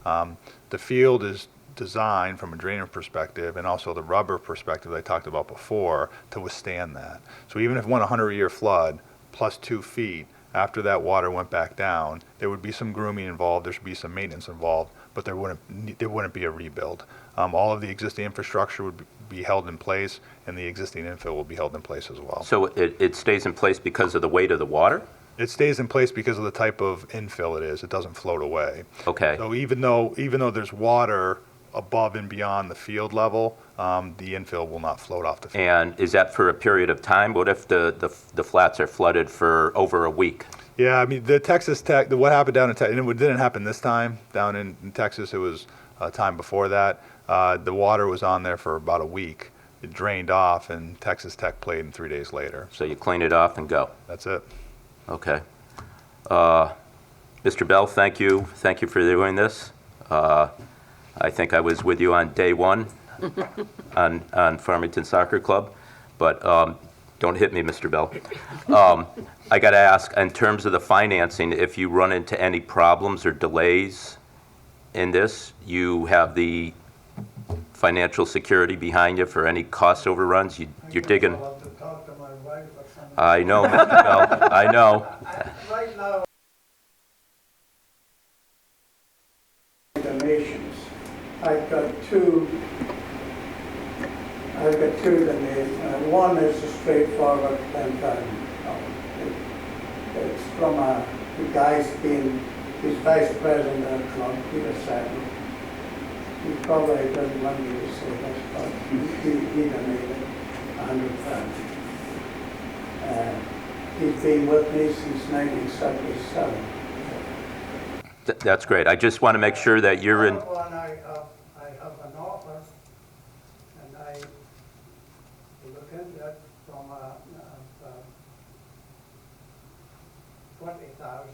The field is designed from a drainage perspective and also the rubber perspective I talked about before to withstand that. So even if one 100-year flood plus 2 feet, after that water went back down, there would be some grooming involved, there should be some maintenance involved, but there wouldn't be a rebuild. All of the existing infrastructure would be held in place, and the existing infill will be held in place as well. So it stays in place because of the weight of the water? It stays in place because of the type of infill it is. It doesn't float away. Okay. So even though there's water above and beyond the field level, the infill will not float off the field. And is that for a period of time? What if the flats are flooded for over a week? Yeah, I mean, the Texas Tech, what happened down in Texas, and it didn't happen this time down in Texas, it was a time before that. The water was on there for about a week. It drained off, and Texas Tech played in 3 days later. So you clean it off and go? That's it. Okay. Mr. Bell, thank you. Thank you for doing this. I think I was with you on day 1 on Farmington Soccer Club, but don't hit me, Mr. Bell. I got to ask, in terms of the financing, if you run into any problems or delays in this, you have the financial security behind you for any cost overruns? You're digging. I'll have to talk to my wife or something. I know, Mr. Bell. I know. Right now, donations. I've got two donations. One is a straightforward $10,000. It's from the guy's he's vice president of the club, Peter Saddle. He probably doesn't want me to say this, but he donated $100,000. He's been with me since 1977. That's great. I just want to make sure that you're in. I have an offer, and I look into it from 20,000.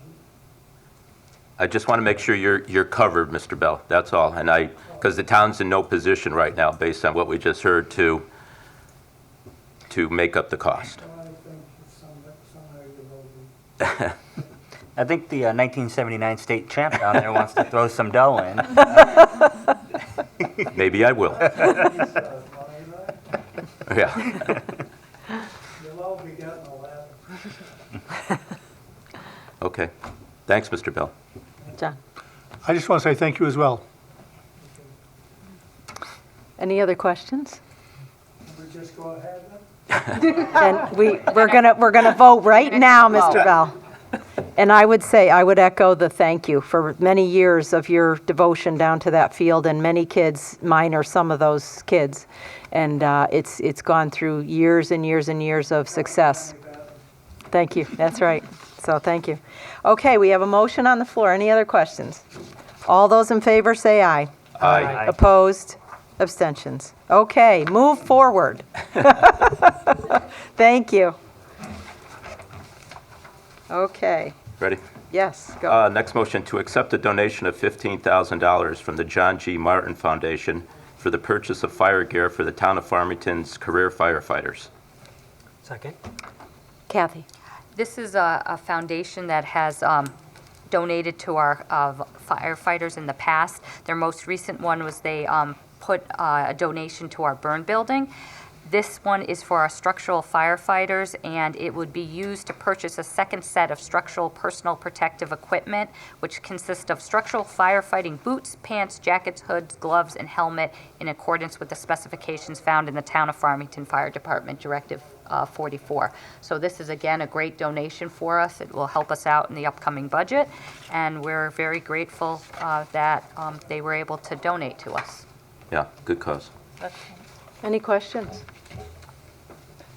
I just want to make sure you're covered, Mr. Bell. That's all. And because the town's in no position right now, based on what we just heard, to make up the cost. I think somehow you will be. I think the 1979 state champ down there wants to throw some dough in. Maybe I will. Yeah. You'll all be getting a ladder. Okay. Thanks, Mr. Bell. John. I just want to say thank you as well. Any other questions? We just go ahead then? Then we're gonna vote right now, Mr. Bell. And I would echo the thank you for many years of your devotion down to that field, and many kids, mine are some of those kids, and it's gone through years and years and years of success. Thank you, that's right. So thank you. Okay, we have a motion on the floor. Any other questions? All those in favor say aye. Aye. Opposed? Abstentions. Okay, move forward. Thank you. Okay. Ready? Yes, go. Next motion, to accept a donation of $15,000 from the John G. Martin Foundation for the purchase of fire gear for the town of Farmington's career firefighters. Second. Kathy? This is a foundation that has donated to our firefighters in the past. Their most recent one was they put a donation to our burn building. This one is for our structural firefighters, and it would be used to purchase a second set of structural personal protective equipment, which consists of structural firefighting boots, pants, jackets, hoods, gloves, and helmet in accordance with the specifications found in the Town of Farmington Fire Department Directive 44. So this is, again, a great donation for us. It will help us out in the upcoming budget, and we're very grateful that they were able to donate to us. Yeah, good cause. Any questions?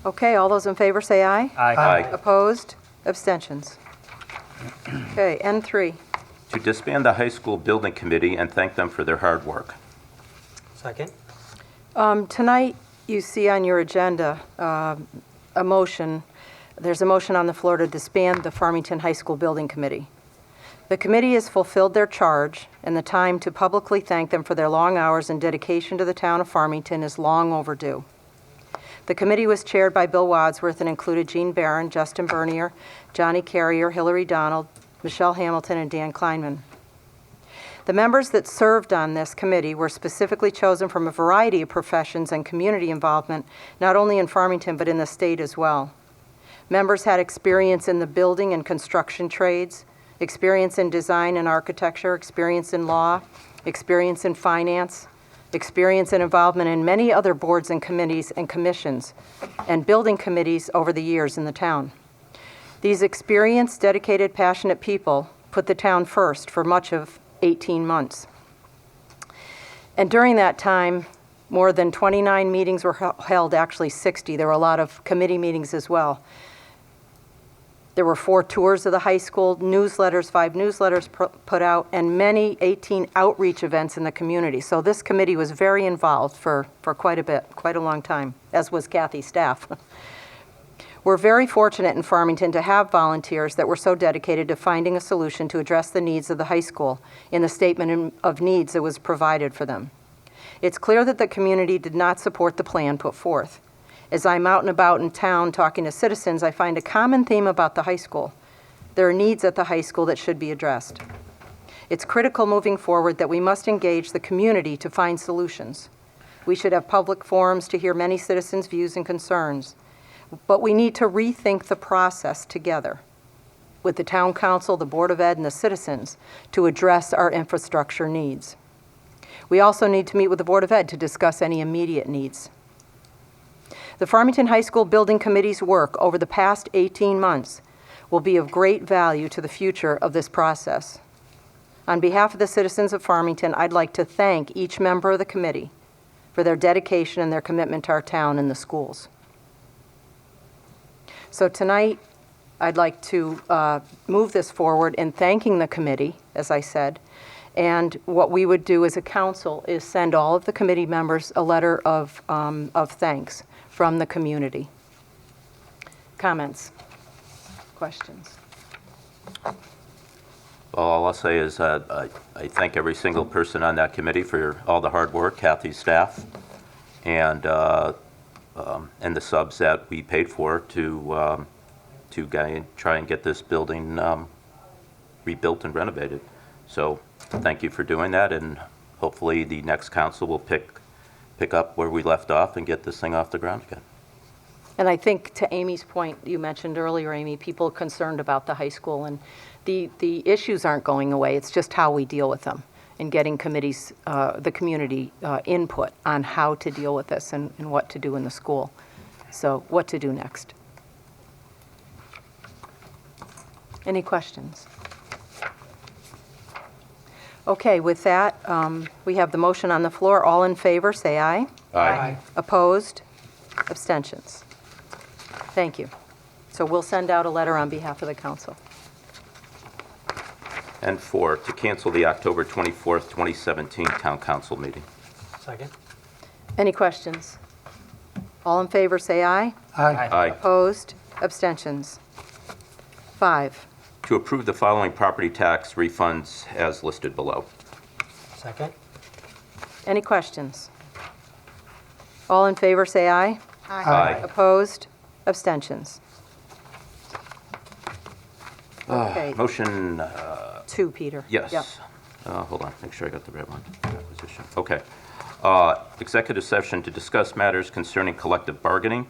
Okay, all those in favor say aye. Aye. Opposed? Abstentions? Okay, N3. To disband the high school building committee and thank them for their hard work. Second. Tonight, you see on your agenda a motion. There's a motion on the floor to disband the Farmington High School Building Committee. The committee has fulfilled their charge, and the time to publicly thank them for their long hours and dedication to the town of Farmington is long overdue. The committee was chaired by Bill Wadsworth and included Jean Barron, Justin Bernier, Johnny Carrier, Hillary Donald, Michelle Hamilton, and Dan Kleinman. The members that served on this committee were specifically chosen from a variety of professions and community involvement, not only in Farmington but in the state as well. Members had experience in the building and construction trades, experience in design and architecture, experience in law, experience in finance, experience and involvement in many other boards and committees and commissions and building committees over the years in the town. These experienced, dedicated, passionate people put the town first for much of 18 months. And during that time, more than 29 meetings were held, actually 60. There were a lot of committee meetings as well. There were 4 tours of the high school, newsletters, 5 newsletters put out, and many 18 outreach events in the community. So this committee was very involved for quite a bit, quite a long time, as was Kathy's staff. We're very fortunate in Farmington to have volunteers that were so dedicated to finding a solution to address the needs of the high school in the statement of needs that was provided for them. It's clear that the community did not support the plan put forth. As I'm out and about in town talking to citizens, I find a common theme about the high school. There are needs at the high school that should be addressed. It's critical moving forward that we must engage the community to find solutions. We should have public forums to hear many citizens' views and concerns. But we need to rethink the process together with the town council, the Board of Ed, and the citizens to address our infrastructure needs. We also need to meet with the Board of Ed to discuss any immediate needs. The Farmington High School Building Committee's work over the past 18 months will be of great value to the future of this process. On behalf of the citizens of Farmington, I'd like to thank each member of the committee for their dedication and their commitment to our town and the schools. So tonight, I'd like to move this forward in thanking the committee, as I said, and what we would do as a council is send all of the committee members a letter of thanks from the community. Comments? Questions? Well, all I'll say is I thank every single person on that committee for all the hard work, Kathy's staff, and the subs that we paid for to try and get this building rebuilt and renovated. So thank you for doing that, and hopefully the next council will pick up where we left off and get this thing off the ground again. And I think to Amy's point you mentioned earlier, Amy, people concerned about the high school, and the issues aren't going away. It's just how we deal with them and getting committees, the community input on how to deal with this and what to do in the school. So what to do next. Any questions? Okay, with that, we have the motion on the floor. All in favor, say aye. Aye. Opposed? Abstentions? Thank you. So we'll send out a letter on behalf of the council. And 4, to cancel the October 24th, 2017 Town Council meeting. Second. Any questions? All in favor, say aye. Aye. Aye. Opposed? Abstentions? 5, to approve the following property tax refunds as listed below. Second. Any questions? All in favor, say aye. Aye. Opposed? Abstentions? Okay, Motion, 2, Peter. yes. Yep. Hold on, make sure I got the right one. Acquisition. Okay. Executive session to discuss matters concerning collective bargaining.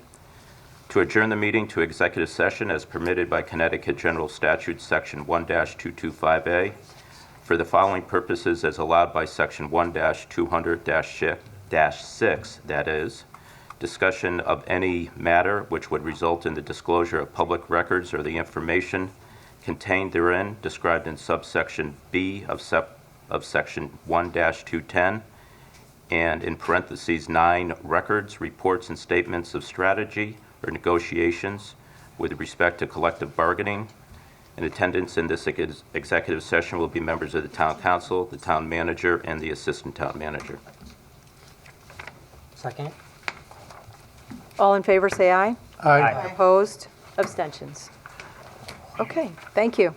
To adjourn the meeting to executive session as permitted by Connecticut General Statute, Section 1-225A, for the following purposes as allowed by Section 1-200-6, that is, discussion of any matter which would result in the disclosure of public records or the information contained therein described in subsection B of Section 1-210, and in parentheses 9, records, reports, and statements of strategy or negotiations with respect to collective bargaining. In attendance in this executive session will be members of the Town Council, the Town Manager, and the Assistant Town Manager. Second. All in favor, say aye. Aye. Opposed? Abstentions? Okay, thank you.